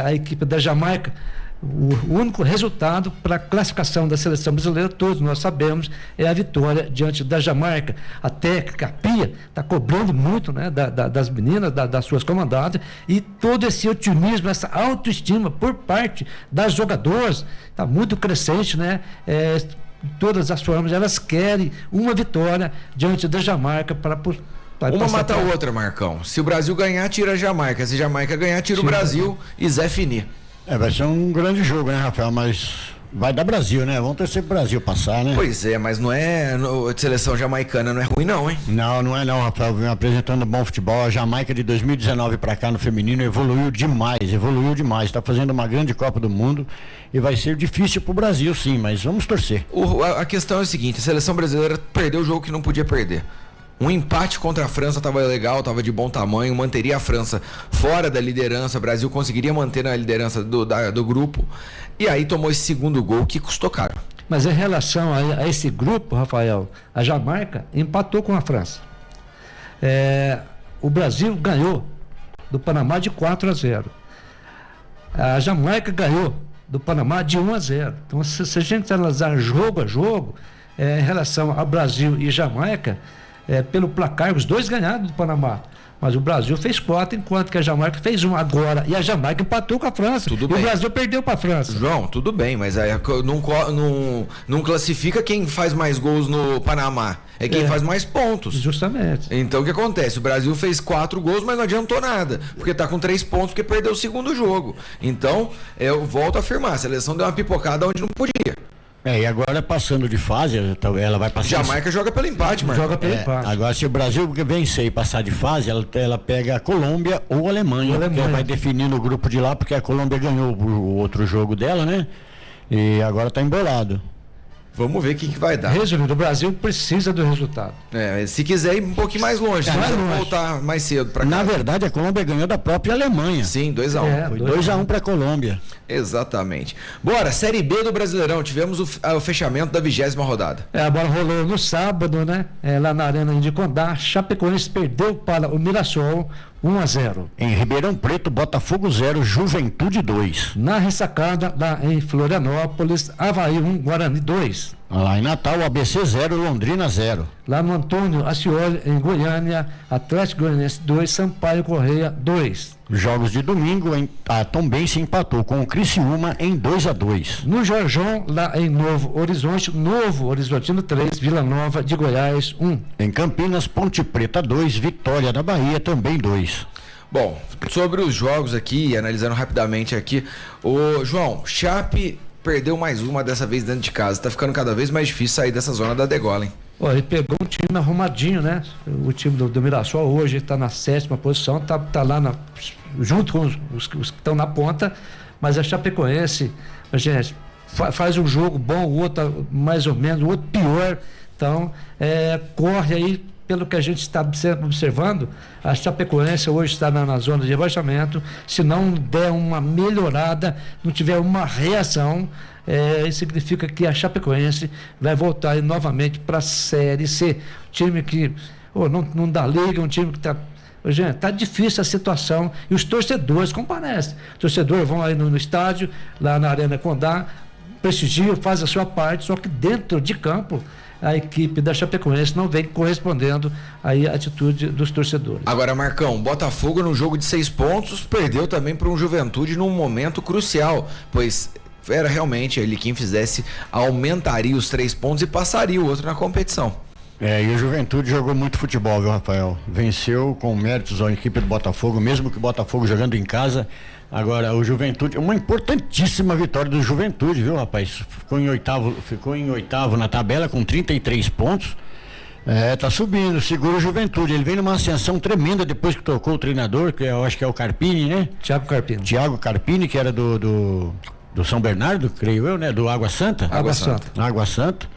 a equipe da Jamaica. O único resultado para a classificação da seleção brasileira, todos nós sabemos, é a vitória diante da Jamaica. A técnica, a Pia, está cobrando muito, né, das meninas, das suas comandadas, e todo esse otimismo, essa autoestima por parte das jogadoras está muito crescente, né? De todas as formas, elas querem uma vitória diante da Jamaica para uma mata a outra, Marcão. Se o Brasil ganhar, tira a Jamaica. Se a Jamaica ganhar, tira o Brasil e Zé Fini. Vai ser um grande jogo, né, Rafael? Mas vai dar Brasil, né? Vamos torcer pro Brasil passar, né? Pois é, mas não é. Seleção jamaicana não é ruim, não, hein? Não é não, Rafael. Vem apresentando bom futebol. A Jamaica de 2019 pra cá no feminino evoluiu demais. Tá fazendo uma grande Copa do Mundo e vai ser difícil pro Brasil, sim, mas vamos torcer. A questão é o seguinte: a seleção brasileira perdeu o jogo que não podia perder. Um empate contra a França estava legal, estava de bom tamanho, manteria a França fora da liderança, o Brasil conseguiria manter a liderança do grupo, e aí tomou esse segundo gol que custou caro. Mas em relação a esse grupo, Rafael, a Jamaica empatou com a França. O Brasil ganhou do Panamá de 4-0. A Jamaica ganhou do Panamá de 1-0. Então, se a gente analisar jogo a jogo, em relação ao Brasil e Jamaica, pelo placar, os dois ganharam do Panamá, mas o Brasil fez 4, enquanto que a Jamaica fez 1 agora, e a Jamaica empatou com a França, tudo bem. O Brasil perdeu para a França. João, tudo bem, mas não classifica quem faz mais gols no Panamá, é quem faz mais pontos. Justamente. Então o que acontece? O Brasil fez 4 gols, mas não adiantou nada, porque tá com 3 pontos, porque perdeu o segundo jogo. Então, eu volto a afirmar, a seleção deu uma pipocada onde não podia. E agora passando de fase, ela vai passar. Jamaica joga pelo empate, Marcos. Joga pelo empate. Agora, se o Brasil vencer e passar de fase, ela pega a Colômbia ou a Alemanha. Que vai definir no grupo de lá, porque a Colômbia ganhou o outro jogo dela, né? E agora tá embolado. Vamos ver o que vai dar. Resumindo, o Brasil precisa do resultado. Se quiser ir um pouquinho mais longe, voltar mais cedo para cá. Na verdade, a Colômbia ganhou da própria Alemanha. Sim, 2-1. Foi 2-1 para a Colômbia. Exatamente. Bora, Série B do Brasileirão. Tivemos o fechamento da 20ª rodada. A bola rolou no sábado, né? Lá na Arena de Condá. Chapecoense perdeu para o Mirassol 1-0. Em Ribeirão Preto, Botafogo 0, Juventude 2. Na ressacada, lá em Florianópolis, Avaí 1, Guarani 2. Lá em Natal, ABC 0, Londrina 0. Lá no Antônio Ascioli, em Goiânia, Atlético Goianiense 2, Sampaio Correia 2. Jogos de domingo, a Tombense empatou com o Criciúma em 2-2. No Jorjão, lá em Novo Horizontino 3, Vila Nova de Goiás 1. Em Campinas, Ponte Preta 2, Vitória da Bahia também 2. Bom, sobre os jogos aqui, analisando rapidamente aqui, o João, Chape perdeu mais uma dessa vez dentro de casa. Tá ficando cada vez mais difícil sair dessa zona da degola, hein? Ele pegou um time arrumadinho, né? O time do Mirassol hoje está na 7ª posição, tá lá junto com os que estão na ponta, mas a Chapecoense, gente, faz um jogo bom, o outro mais ou menos, o outro pior. Então, corre aí, pelo que a gente está observando, a Chapecoense hoje está na zona de rebaixamento. Se não der uma melhorada, não tiver uma reação, isso significa que a Chapecoense vai voltar novamente para a Série C. Time que não dá liga, um time que está... Gente, está difícil a situação e os torcedores comparecem. Os torcedores vão aí no estádio, lá na Arena Condá, prestigiam, fazem a sua parte, só que dentro de campo a equipe da Chapecoense não vem correspondendo aí à atitude dos torcedores. Agora, Marcão, Botafogo no jogo de 6 pontos perdeu também para um Juventude num momento crucial, pois era realmente ele quem fizesse, aumentaria os 3 pontos e passaria o outro na competição. E o Juventude jogou muito futebol, viu, Rafael? Venceu com méritos a equipe do Botafogo, mesmo que o Botafogo jogando em casa. Agora, o Juventude, uma importantíssima vitória do Juventude, viu, rapaz? Ficou em oitavo na tabela com 33 pontos. Tá subindo, segura o Juventude. Ele vem numa ascensão tremenda depois que trocou o treinador, que eu acho que é o Carpini, né? Thiago Carpini, que era do São Bernardo, creio eu, né? Do Água Santa. Água Santa.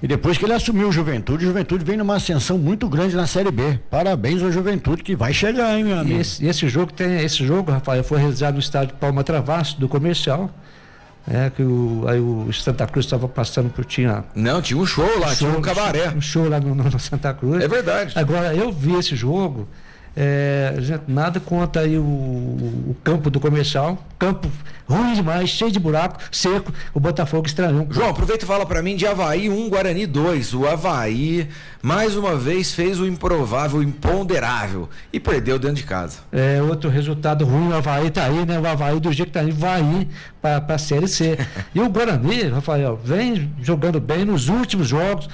E depois que ele assumiu o Juventude vem numa ascensão muito grande na Série B. Parabéns ao Juventude que vai chegar, hein, meu amigo? Esse jogo, Rafael, foi realizado no estádio Palma Travasso, do Comercial. Que o Santa Cruz estava passando tinha um show lá, tinha um cabaré. Um show lá no Santa Cruz. É verdade. Agora, eu vi esse jogo, gente, nada contra aí o campo do Comercial, campo ruim demais, cheio de buraco, seco, o Botafogo estranhou. João, aproveita e fala pra mim de Avaí 1, Guarani 2. O Avaí, mais uma vez, fez o improvável, o imponderável e perdeu dentro de casa. Outro resultado ruim, o Avaí tá aí, né? O Avaí do jeito que tá aí, vai ir pra Série C. E o Guarani, Rafael, vem jogando bem nos últimos jogos,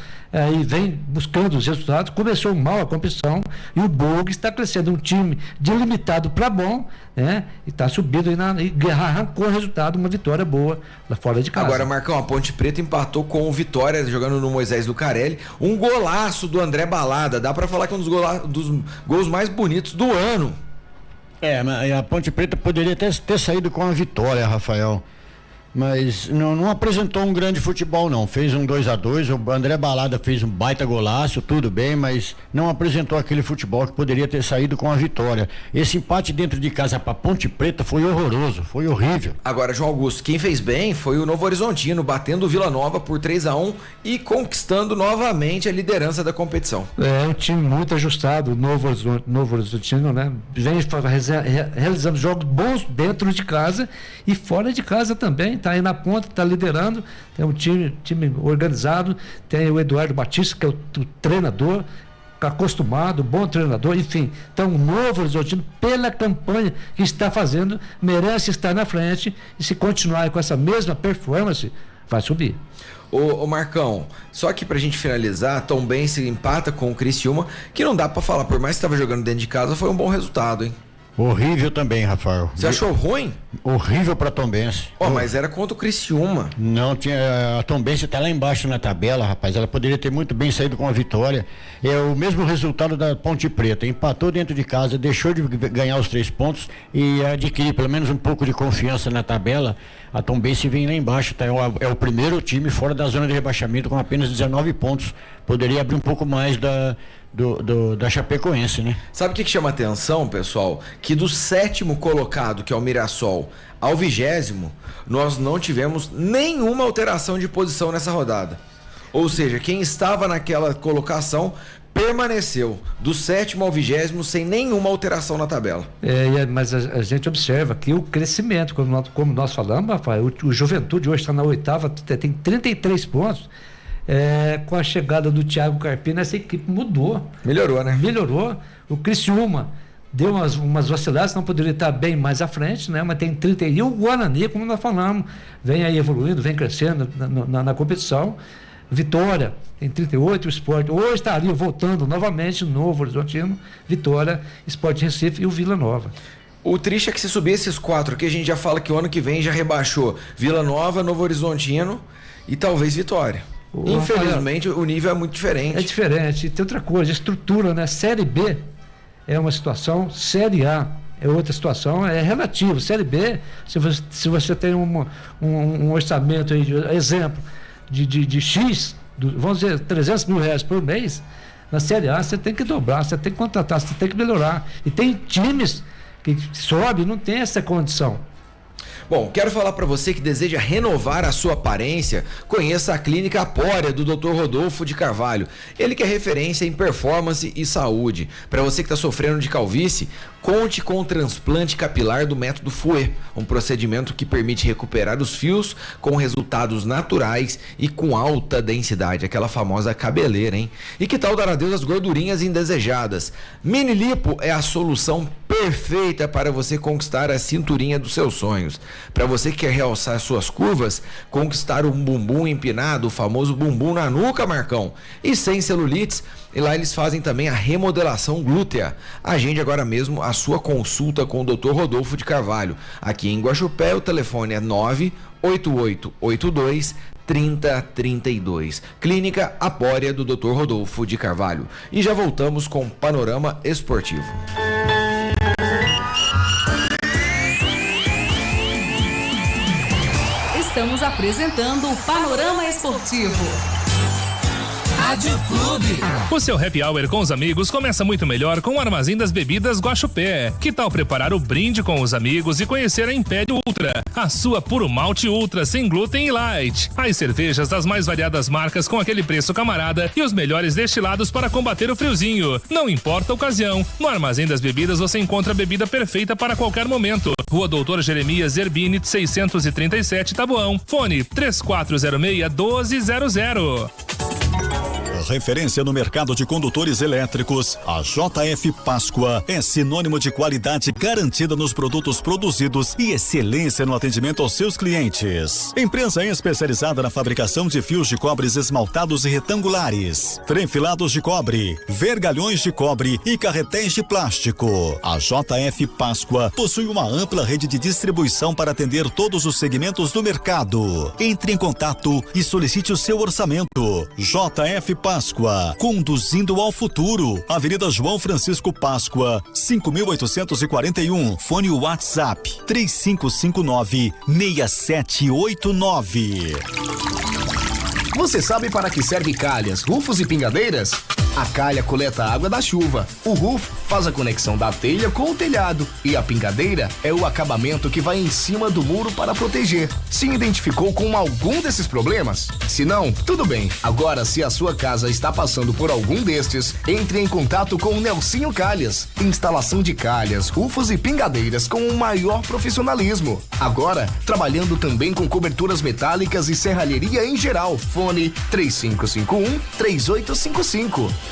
e vem buscando os resultados. Começou mal a competição e o Borg está crescendo, um time delimitado para bom, né? E está subindo e arrancou o resultado, uma vitória boa lá fora de casa. Agora, Marcão, a Ponte Preta empatou com o Vitória jogando no Moisés Lucarelli, um golaço do André Balada, dá para falar que é um dos gols mais bonitos do ano. A Ponte Preta poderia ter saído com a vitória, Rafael, mas não apresentou um grande futebol, não. Fez um 2-2, o André Balada fez um baita golaço, tudo bem, mas não apresentou aquele futebol que poderia ter saído com a vitória. Esse empate dentro de casa para Ponte Preta foi horroroso, foi horrível. Agora, João Augusto, quem fez bem foi o Novo Horizontino, batendo o Vila Nova por 3-1 e conquistando novamente a liderança da competição. É um time muito ajustado, o Novo Horizontino, né? Vem realizando jogos bons dentro de casa e fora de casa também. Está aí na ponta, está liderando, tem um time organizado, tem o Eduardo Batista, que é o treinador, acostumado, bom treinador, enfim. Então, o Novo Horizontino, pela campanha que está fazendo, merece estar na frente e, se continuar com essa mesma performance, vai subir. Ô Marcão, só que pra gente finalizar, Tombense empata com o Criciúma, que não dá pra falar, por mais que estava jogando dentro de casa, foi um bom resultado, hein? Horrível também, Rafael. Você achou ruim? Horrível pra Tombense. Mas era contra o Criciúma. Não, a Tombense tá lá embaixo na tabela, rapaz. Ela poderia ter muito bem saído com a vitória. É o mesmo resultado da Ponte Preta. Empatou dentro de casa, deixou de ganhar os 3 pontos e adquirir pelo menos um pouco de confiança na tabela. A Tombense vem lá embaixo, tá? É o primeiro time fora da zona de rebaixamento com apenas 19 pontos. Poderia abrir um pouco mais da Chapecoense, né? Sabe o que chama atenção, pessoal? Que do 7º colocado, que é o Mirassol, ao 20º, nós não tivemos nenhuma alteração de posição nessa rodada. Ou seja, quem estava naquela colocação permaneceu do 7º ao 20º sem nenhuma alteração na tabela. Mas a gente observa que o crescimento, como nós falamos, Rafael, o Juventude hoje está na 8ª, tem 33 pontos. Com a chegada do Thiago Carpini, essa equipe mudou. Melhorou, né? Melhorou. O Criciúma deu umas vaciladas, não poderia estar bem mais à frente, né? Mas tem 30. E o Guarani, como nós falamos, vem aí evoluindo, vem crescendo na competição. Vitória tem 38, o Sport hoje estaria voltando novamente, Novo Horizontino, Vitória, Sport Recife e o Vila Nova. O triste é que se subir esses 4 aqui, a gente já fala que o ano que vem já rebaixou Vila Nova, Novo Horizontino e talvez Vitória. Infelizmente, o nível é muito diferente. É diferente. E tem outra coisa, estrutura, né? Série B é uma situação, Série A é outra situação, é relativo. Série B, se você tem um orçamento aí, exemplo, de X, vamos dizer, 300 mil reais por mês, na Série A você tem que dobrar, você tem que contratar, você tem que melhorar. E tem times que sobem, não tem essa condição. Bom, quero falar para você que deseja renovar a sua aparência, conheça a Clínica Apória do Dr. Rodolfo de Carvalho. Ele que é referência em performance e saúde. Para você que está sofrendo de calvície, conte com o transplante capilar do método Fouet, um procedimento que permite recuperar os fios com resultados naturais e com alta densidade, aquela famosa cabeleira, hein? E que tal dar adeus às gordurinhas indesejadas? Mini Lipo é a solução perfeita para você conquistar a cinturinha dos seus sonhos. Para você que quer realçar suas curvas, conquistar um bumbum empinado, o famoso bumbum na nuca, Marcão, e sem celulites. E lá eles fazem também a remodelação glútea. Agende agora mesmo a sua consulta com o Dr. Rodolfo de Carvalho. Aqui em Guaxupé o telefone é 98882 3032. Clínica Apória do Dr. Rodolfo de Carvalho. E já voltamos com Panorama Esportivo. Estamos apresentando o Panorama Esportivo. Rádio Clube. O seu happy hour com os amigos começa muito melhor com o Armazém das Bebidas Guaxupé. Que tal preparar o brinde com os amigos e conhecer a Império Ultra, a sua puro malte ultra sem glúten e light. As cervejas das mais variadas marcas com aquele preço camarada e os melhores destilados para combater o friozinho. Não importa a ocasião, no Armazém das Bebidas você encontra a bebida perfeita para qualquer momento. Rua Doutor Jeremias Zerbini 637 Taboão. Fone 3406-1200. Referência no mercado de condutores elétricos, a JF Páscoa é sinônimo de qualidade garantida nos produtos produzidos e excelência no atendimento aos seus clientes. Empresa especializada na fabricação de fios de cobres esmaltados e retangulares, trem-filados de cobre, vergalhões de cobre e carretéis de plástico. A JF Páscoa possui uma ampla rede de distribuição para atender todos os segmentos do mercado. Entre em contato e solicite o seu orçamento. JF Páscoa, conduzindo ao futuro. Avenida João Francisco Páscoa, 5.841. Fone WhatsApp 3559-6789. Você sabe para que serve calhas, rufos e pingadeiras? A calha coleta a água da chuva, o rufo faz a conexão da telha com o telhado e a pingadeira é o acabamento que vai em cima do muro para proteger. Se identificou com algum desses problemas? Se não, tudo bem. Agora, se a sua casa está passando por algum destes, entre em contato com o Nelsinho Calhas. Instalação de calhas, rufos e pingadeiras com o maior profissionalismo. Agora, trabalhando também com coberturas metálicas e serralheria em geral. Fone 3551-3855.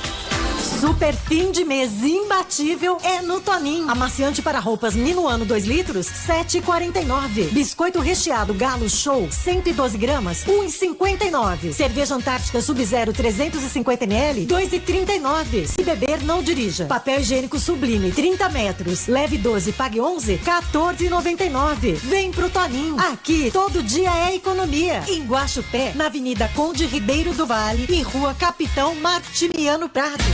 Super fim de mês imbatível é no Toninho. Amaciante para roupas Minuano 2 litros, 7,49. Biscoito recheado Galo Show, 112 gramas, 1,59. Cerveja Antártica Sub-Zero 350 ml, 2,39. Se beber, não dirija. Papel higiênico Sublime, 30 metros. Leve 12, pague 11, 14,99. Vem pro Toninho. Aqui, todo dia é economia. Em Guaxupé, na Avenida Conde Ribeiro do Vale e Rua Capitão Martiniano Prado.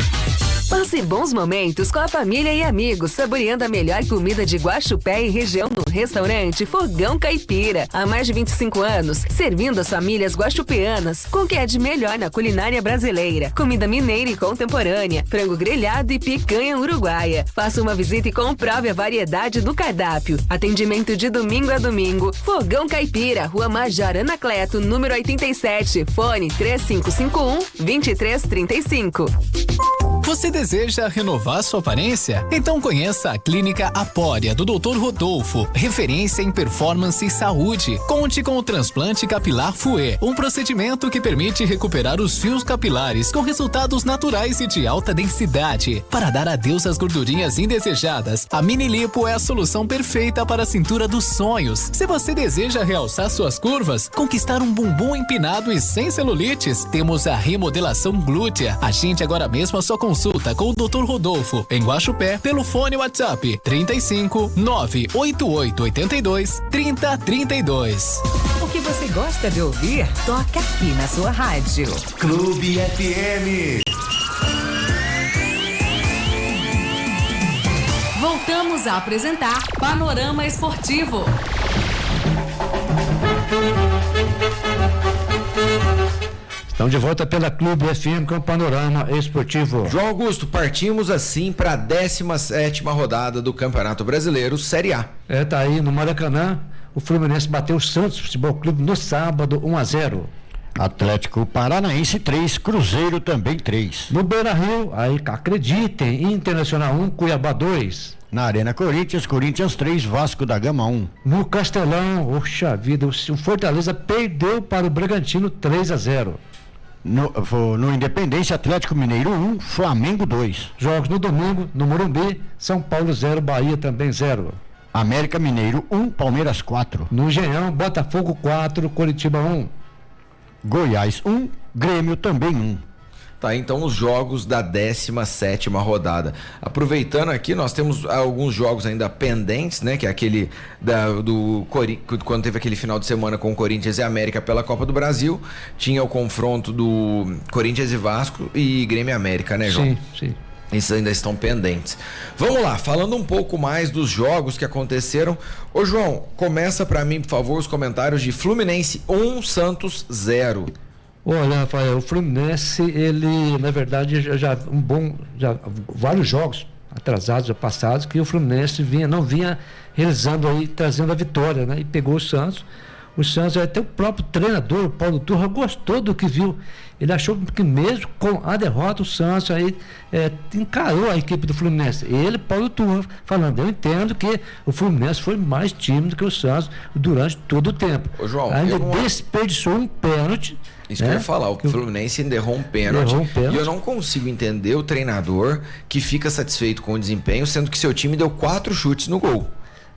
Passe bons momentos com a família e amigos, saboreando a melhor comida de Guaxupé e região no restaurante Fogão Caipira. Há mais de 25 anos, servindo as famílias guaxupeanas com o que é de melhor na culinária brasileira. Comida mineira e contemporânea, frango grelhado e picanha uruguaia. Faça uma visita e comprove a variedade do cardápio. Atendimento de domingo a domingo. Fogão Caipira, Rua Major Anacleto, número 87. Fone 3551-2335. Você deseja renovar sua aparência? Então conheça a Clínica Apória do Dr. Rodolfo, referência em performance e saúde. Conte com o transplante capilar Fouet, um procedimento que permite recuperar os fios capilares com resultados naturais e de alta densidade. Para dar adeus às gordurinhas indesejadas, a Mini Lipo é a solução perfeita para a cintura dos sonhos. Se você deseja realçar suas curvas, conquistar um bumbum empinado e sem celulites, temos a remodelação glútea. Agende agora mesmo a sua consulta com o Dr. Rodolfo em Guaxupé pelo fone WhatsApp 35 98882 3032. O que você gosta de ouvir, toca aqui na sua rádio. Clube FM. Voltamos a apresentar Panorama Esportivo. Estamos de volta pela Clube FM com o Panorama Esportivo. João Augusto, partimos assim para a 17ª rodada do Campeonato Brasileiro Série A. Tá aí no Maracanã, o Fluminense bateu o Santos Futebol Clube no sábado 1-0. Atlético Paranaense 3, Cruzeiro também 3. No Beira-Rio, aí acreditem, Internacional 1, Cuiabá 2. Na Arena Corinthians, Corinthians 3, Vasco da Gama 1. No Castelão, oxa vida, o Fortaleza perdeu para o Bragantino 3-0. No Independência, Atlético Mineiro 1, Flamengo 2. Jogos no domingo, no Morumbi, São Paulo 0, Bahia também 0. América Mineiro 1, Palmeiras 4. No Engenhão, Botafogo 4, Coritiba 1. Goiás 1, Grêmio também 1. Tá, então os jogos da 17ª rodada. Aproveitando aqui, nós temos alguns jogos ainda pendentes, né? Que é aquele quando teve aquele final de semana com Corinthians e América pela Copa do Brasil, tinha o confronto do Corinthians e Vasco e Grêmio e América, né, João? Sim. Esses ainda estão pendentes. Vamos lá, falando um pouco mais dos jogos que aconteceram. Ô João, começa pra mim, por favor, os comentários de Fluminense 1, Santos 0. Olha, Rafael, o Fluminense, ele, na verdade, já vários jogos atrasados, já passados, que o Fluminense não vinha realizando aí, trazendo a vitória, né? E pegou o Santos. O Santos, até o próprio treinador, o Paulo Turra, gostou do que viu. Ele achou que mesmo com a derrota, o Santos aí encarou a equipe do Fluminense. Ele, Paulo Turra, falando, eu entendo que o Fluminense foi mais tímido que o Santos durante todo o tempo. Ô, João, ainda desperdiçou um pênalti. Isso que eu ia falar, o Fluminense ainda errou um pênalti. E eu não consigo entender o treinador que fica satisfeito com o desempenho, sendo que seu time deu 4 chutes no gol.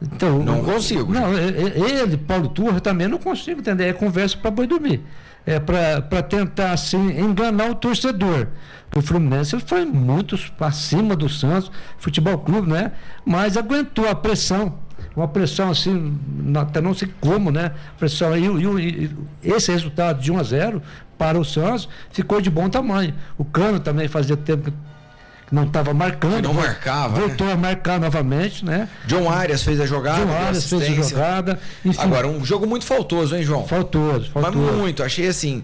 Então, não consigo. Não, ele, Paulo Turra, também não consigo entender. É conversa para boi dormir. É para tentar, assim, enganar o torcedor. O Fluminense foi muito acima do Santos Futebol Clube, né? Mas aguentou a pressão. Uma pressão assim, até não sei como, né? Pressão e esse resultado de 1-0 para o Santos ficou de bom tamanho. O Cano também fazia tempo que não estava marcando. Que não marcava. Voltou a marcar novamente, né? John Arias fez a jogada. John Arias fez a jogada. Enfim. Agora, um jogo muito faltoso, hein, João? Faltoso. Mas muito. Achei assim,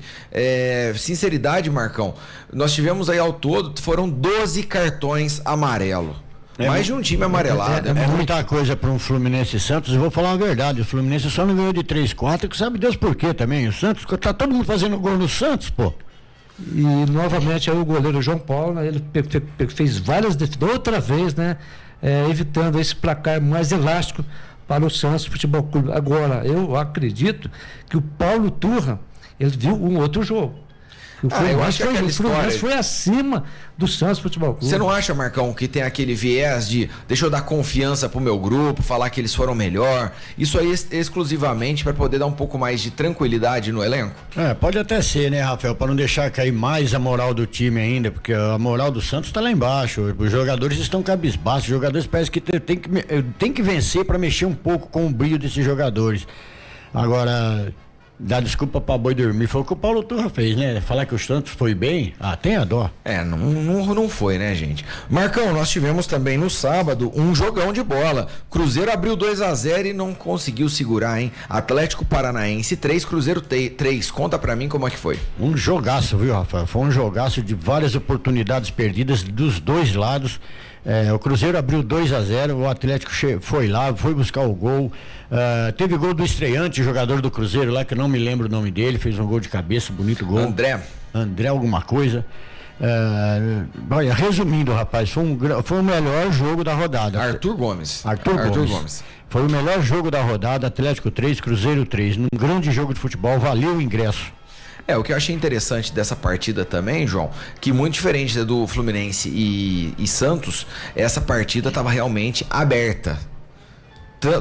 sinceridade, Marcão. Nós tivemos aí ao todo, foram 12 cartões amarelos. Mais de um time amarelado. É muita coisa para um Fluminense e Santos. Eu vou falar a verdade, o Fluminense só não ganhou de 3-4, que sabe Deus por quê também. O Santos, tá todo mundo fazendo gol no Santos, pô. E novamente aí o goleiro João Paulo, né, ele fez várias defesas, outra vez, né? Evitando esse placar mais elástico para o Santos Futebol Clube. Agora, eu acredito que o Paulo Turra, ele viu um outro jogo. Eu acho que aquela história foi acima do Santos Futebol Clube. Você não acha, Marcão, que tem aquele viés de deixa eu dar confiança pro meu grupo, falar que eles foram melhor? Isso aí exclusivamente para poder dar um pouco mais de tranquilidade no elenco? Pode até ser, né, Rafael? Para não deixar cair mais a moral do time ainda, porque a moral do Santos tá lá embaixo. Os jogadores estão cabisbaixos. Os jogadores parecem que tem que vencer para mexer um pouco com o brilho desses jogadores. Agora, dá desculpa pra boi dormir, foi o que o Paulo Turra fez, né? Falar que o Santos foi bem, tem a dó. Não foi, né, gente? Marcão, nós tivemos também no sábado um jogão de bola. Cruzeiro abriu 2-0 e não conseguiu segurar, hein? Atlético Paranaense 3, Cruzeiro 3. Conta pra mim como é que foi. Um jogaço, viu, Rafael? Foi um jogaço de várias oportunidades perdidas dos dois lados. O Cruzeiro abriu 2-0, o Atlético foi lá, foi buscar o gol. Teve gol do estreante, jogador do Cruzeiro lá, que eu não me lembro o nome dele, fez um gol de cabeça, bonito gol. André alguma coisa. Olha, resumindo, rapaz, foi o melhor jogo da rodada. Arthur Gomes. Foi o melhor jogo da rodada, Atlético 3, Cruzeiro 3, num grande jogo de futebol, valeu o ingresso. O que eu achei interessante dessa partida também, João, que muito diferente do Fluminense e Santos, essa partida estava realmente aberta.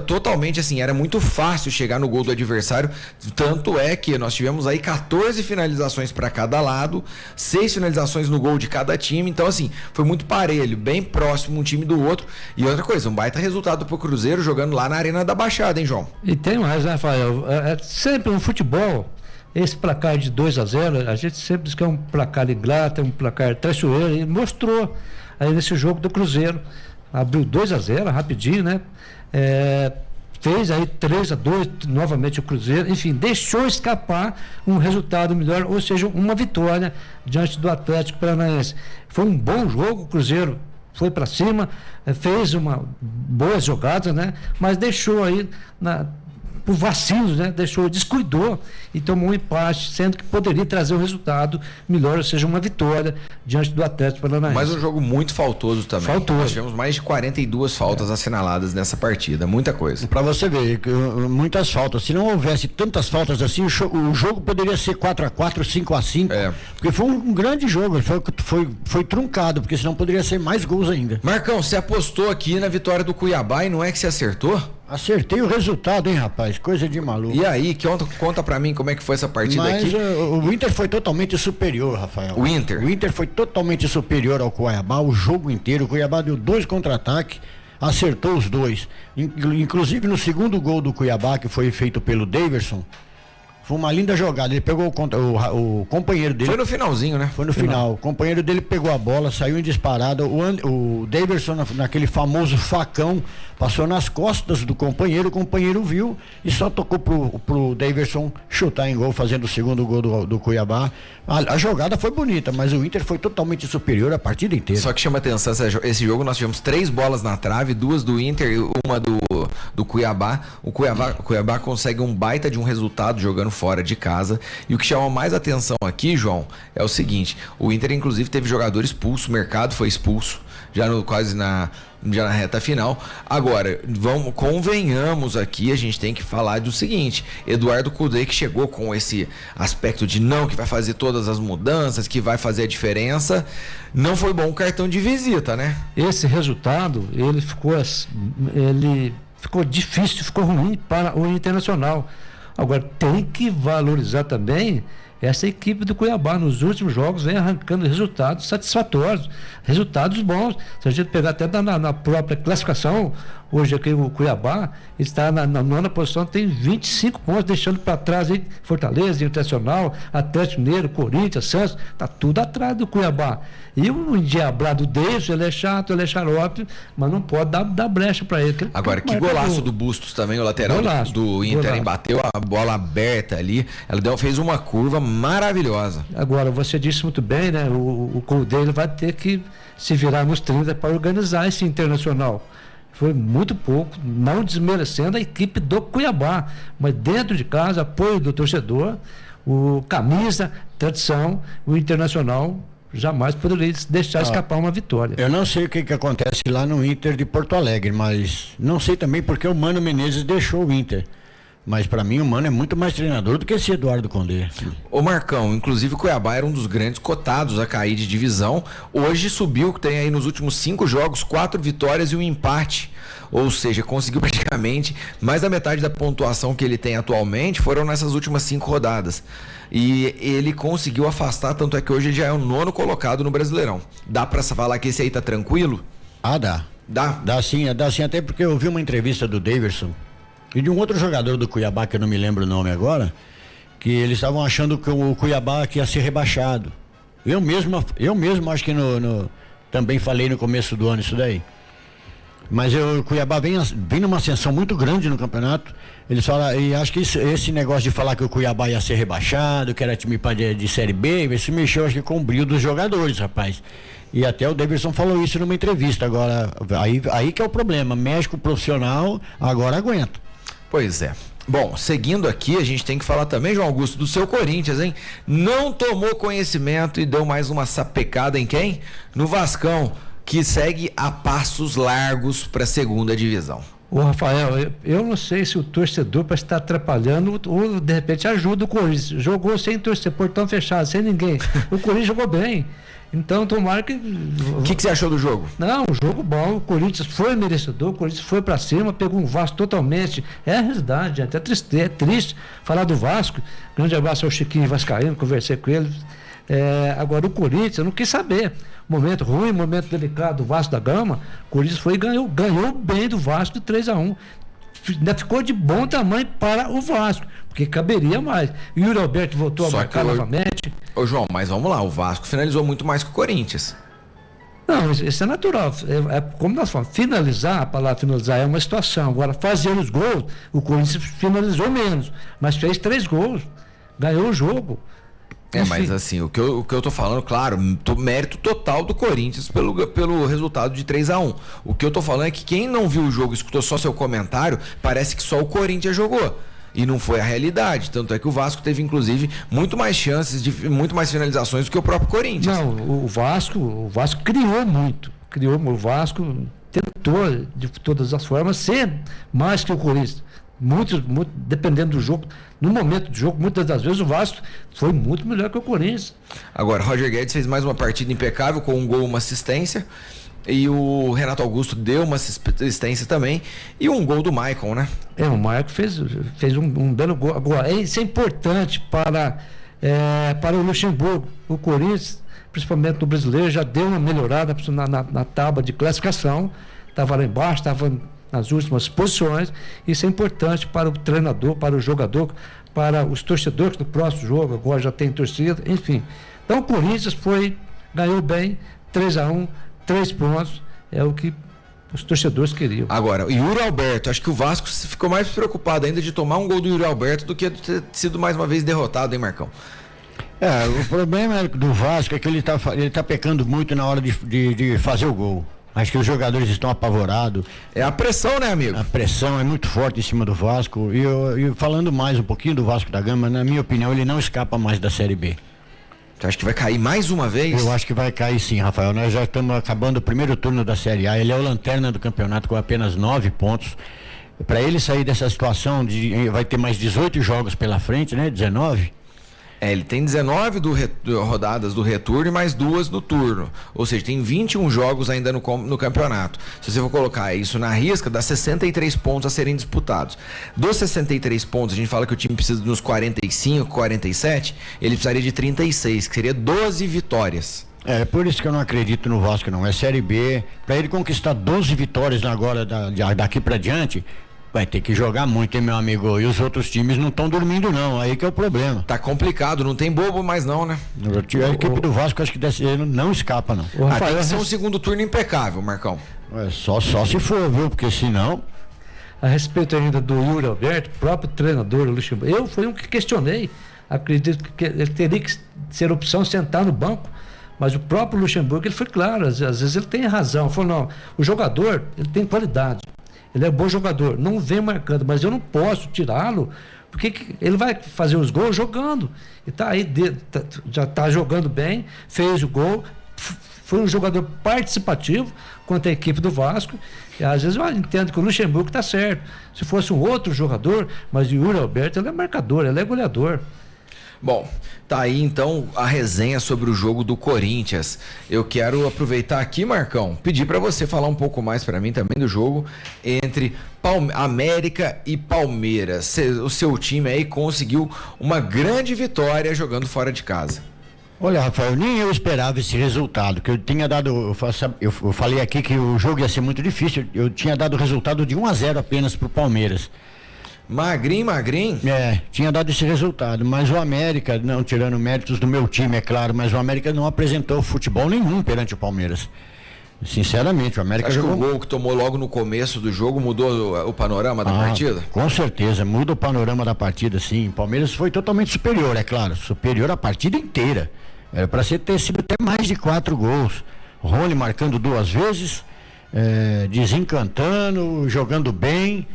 totalmente assim, era muito fácil chegar no gol do adversário, tanto é que nós tivemos aí 14 finalizações para cada lado, 6 finalizações no gol de cada time, então assim, foi muito parelho, bem próximo um time do outro. E outra coisa, um baita resultado pro Cruzeiro jogando lá na Arena da Baixada, hein, João? E tem mais, né, Rafael? Sempre no futebol, esse placar de 2-0, a gente sempre diz que é um placar ingrato, é um placar traiçoeiro, e mostrou aí nesse jogo do Cruzeiro, abriu 2-0 rapidinho, né? Fez aí 3-2 novamente o Cruzeiro, enfim, deixou escapar um resultado melhor, ou seja, uma vitória diante do Atlético Paranaense. Foi um bom jogo, o Cruzeiro foi para cima, fez boas jogadas, né? Mas deixou aí por vacilos, né? Descuidou e tomou um empate, sendo que poderia trazer um resultado melhor, ou seja, uma vitória diante do Atlético Paranaense. Mas um jogo muito faltoso também. Nós tivemos mais de 42 faltas assinaladas nessa partida, muita coisa. Para você ver, muitas faltas. Se não houvesse tantas faltas assim, o jogo poderia ser 4-4, 5-5, porque foi um grande jogo, foi truncado, porque senão poderia ser mais gols ainda. Marcão, você apostou aqui na vitória do Cuiabá e não é que você acertou? Acertei o resultado, hein, rapaz? Coisa de maluco. E aí, conta pra mim como é que foi essa partida aqui. O Inter foi totalmente superior, Rafael. O Inter foi totalmente superior ao Cuiabá, o jogo inteiro. O Cuiabá deu 2 contra-ataques, acertou os 2. Inclusive no segundo gol do Cuiabá, que foi feito pelo Daverson, foi uma linda jogada. Ele pegou o companheiro dele. Foi no finalzinho, né? Foi no final. O companheiro dele pegou a bola, saiu em disparada. O Daverson, naquele famoso facão, passou nas costas do companheiro. O companheiro viu e só tocou pro Daverson chutar em gol, fazendo o segundo gol do Cuiabá. A jogada foi bonita, mas o Inter foi totalmente superior a partida inteira. Só que chama atenção, esse jogo nós tivemos 3 bolas na trave, 2 do Inter e uma do Cuiabá. O Cuiabá consegue um baita de um resultado jogando fora de casa. E o que chama mais atenção aqui, João, é o seguinte: o Inter inclusive teve jogador expulso, o Mercado foi expulso já na reta final. Agora, convenhamos aqui, a gente tem que falar do seguinte: Eduardo Cudê, que chegou com esse aspecto de que vai fazer todas as mudanças, que vai fazer a diferença, não foi bom o cartão de visita, né? Esse resultado, ele ficou difícil, ficou ruim para o Internacional. Agora, tem que valorizar também essa equipe do Cuiabá. Nos últimos jogos vem arrancando resultados satisfatórios, resultados bons. Se a gente pegar até na própria classificação, hoje aqui o Cuiabá está na 9ª posição, tem 25 pontos, deixando para trás aí Fortaleza, Internacional, Atlético Mineiro, Corinthians, Santos, está tudo atrás do Cuiabá. E o endiabrado desse, ele é chato, ele é xarope, mas não pode dar brecha para ele. Agora, que golaço do Bustos também, o lateral do Inter, hein? Bateu a bola aberta ali, fez uma curva maravilhosa. Agora, você disse muito bem, né? O Cudê vai ter que se virar nos 30 para organizar esse Internacional. Foi muito pouco, não desmerecendo a equipe do Cuiabá, mas dentro de casa, apoio do torcedor, o camisa, tradição, o Internacional jamais poderia deixar escapar uma vitória. Eu não sei o que acontece lá no Inter de Porto Alegre, mas não sei também porque o Mano Menezes deixou o Inter. Mas para mim o Mano é muito mais treinador do que esse Eduardo Cudê. Ô Marcão, inclusive o Cuiabá era um dos grandes cotados a cair de divisão. Hoje subiu, tem aí nos últimos 5 jogos 4 vitórias e um empate. Ou seja, conseguiu praticamente mais da metade da pontuação que ele tem atualmente, foram nessas últimas 5 rodadas. E ele conseguiu afastar, tanto é que hoje ele já é o 9º colocado no Brasileirão. Dá pra falar que esse aí tá tranquilo? Dá. Dá sim, até porque eu vi uma entrevista do Daverson e de um outro jogador do Cuiabá, que eu não me lembro o nome agora, que eles estavam achando que o Cuiabá ia ser rebaixado. Eu mesmo acho que também falei no começo do ano isso daí. Mas o Cuiabá vem numa ascensão muito grande no campeonato. Eles falam, e acho que esse negócio de falar que o Cuiabá ia ser rebaixado, que era time de Série B, isso mexeu, acho que, com o brilho dos jogadores, rapaz. E até o Daverson falou isso numa entrevista. Agora, aí que é o problema. México profissional, agora aguenta. Pois é. Bom, seguindo aqui, a gente tem que falar também, João Augusto, do seu Corinthians, hein? Não tomou conhecimento e deu mais uma sapecada em quem? No Vascão, que segue a passos largos para a 2ª divisão. Ô Rafael, eu não sei se o torcedor para estar atrapalhando ou de repente ajuda o Corinthians. Jogou sem torcer, portão fechado, sem ninguém. O Corinthians jogou bem. Então tomara que. O que você achou do jogo? Não, um jogo bom. O Corinthians foi merecedor, o Corinthians foi para cima, pegou um Vasco totalmente. É a realidade, gente. É triste falar do Vasco. Grande abraço ao Chiquinho Vascaíno, conversei com ele. Agora o Corinthians, eu não quis saber. Momento ruim, momento delicado do Vasco da Gama, o Corinthians foi e ganhou bem do Vasco de 3-1. Ainda ficou de bom tamanho para o Vasco, porque caberia mais. E o Yuri Alberto voltou a marcar novamente. Ô João, mas vamos lá, o Vasco finalizou muito mais que o Corinthians. Não, isso é natural. Como nós falamos, a palavra finalizar é uma situação. Agora, fazer os gols, o Corinthians finalizou menos, mas fez 3 gols, ganhou o jogo. Mas assim, o que eu tô falando, claro, mérito total do Corinthians pelo resultado de 3-1. O que eu tô falando é que quem não viu o jogo, escutou só seu comentário, parece que só o Corinthians jogou. E não foi a realidade. Tanto é que o Vasco teve, inclusive, muito mais chances, muito mais finalizações do que o próprio Corinthians. Não, o Vasco criou muito. O Vasco tentou, de todas as formas, ser mais que o Corinthians. Muito, dependendo do jogo, no momento do jogo, muitas das vezes o Vasco foi muito melhor que o Corinthians. Agora, Roger Guedes fez mais uma partida impecável, com um gol, uma assistência, e o Renato Augusto deu uma assistência também, e um gol do Maicon, né? O Maicon fez um belo gol. Agora, isso é importante para o Luxemburgo. O Corinthians, principalmente no brasileiro, já deu uma melhorada na tábua de classificação, estava lá embaixo, estava nas últimas posições. Isso é importante para o treinador, para o jogador, para os torcedores do próximo jogo. Agora já tem torcida, enfim. Então o Corinthians ganhou bem, 3-1, 3 pontos, é o que os torcedores queriam. Agora, o Yuri Alberto, acho que o Vasco ficou mais preocupado ainda de tomar um gol do Yuri Alberto do que de ter sido mais uma vez derrotado, hein, Marcão? O problema do Vasco é que ele tá pecando muito na hora de fazer o gol. Acho que os jogadores estão apavorados. É a pressão, né, amigo? A pressão é muito forte em cima do Vasco. E falando mais um pouquinho do Vasco da Gama, na minha opinião, ele não escapa mais da Série B. Você acha que vai cair mais uma vez? Eu acho que vai cair sim, Rafael. Nós já estamos acabando o primeiro turno da Série A. Ele é o lanterna do campeonato com apenas 9 pontos. Para ele sair dessa situação, vai ter mais 18 jogos pela frente, né? 19. Ele tem 19 rodadas do retorno e mais 2 do turno. Ou seja, tem 21 jogos ainda no campeonato. Se você for colocar isso na risca, dá 63 pontos a serem disputados. Dos 63 pontos, a gente fala que o time precisa de uns 45, 47, ele precisaria de 36, que seria 12 vitórias. Por isso que eu não acredito no Vasco, não. É Série B. Para ele conquistar 12 vitórias agora, daqui para diante, vai ter que jogar muito, hein, meu amigo? E os outros times não estão dormindo, não. Aí que é o problema. Tá complicado, não tem bobo mais não, né? A equipe do Vasco, acho que não escapa, não. Tem que ser um segundo turno impecável, Marcão. Só se for, viu? Porque senão... A respeito ainda do Yuri Alberto, próprio treinador Luxemburgo, eu fui um que questionei. Acredito que ele teria que ser opção sentar no banco. Mas o próprio Luxemburgo, ele foi claro, às vezes ele tem razão. Falou, não, o jogador, ele tem qualidade. Ele é um bom jogador, não vem marcando, mas eu não posso tirá-lo, porque ele vai fazer os gols jogando. E tá aí, já está jogando bem, fez o gol, foi um jogador participativo contra a equipe do Vasco. E às vezes eu entendo que o Luxemburgo está certo. Se fosse um outro jogador, mas o Yuri Alberto, ele é marcador, ele é goleador. Bom, tá aí então a resenha sobre o jogo do Corinthians. Eu quero aproveitar aqui, Marcão, pedir para você falar um pouco mais para mim também do jogo entre América e Palmeiras. O seu time aí conseguiu uma grande vitória jogando fora de casa. Olha, Rafael, nem eu esperava esse resultado, que eu tinha dado, eu falei aqui que o jogo ia ser muito difícil, eu tinha dado o resultado de 1-0 apenas pro Palmeiras. Magrinho. Tinha dado esse resultado, mas o América, não tirando méritos do meu time, é claro, mas o América não apresentou futebol nenhum perante o Palmeiras. Sinceramente, o América jogou... jogou... que o gol que tomou logo no começo do jogo mudou o panorama da partida? Com certeza, muda o panorama da partida, sim. O Palmeiras foi totalmente superior, é claro, superior a partida inteira. Era para ter sido até mais de 4 gols. Rony marcando 2 vezes, desencantando, jogando bem.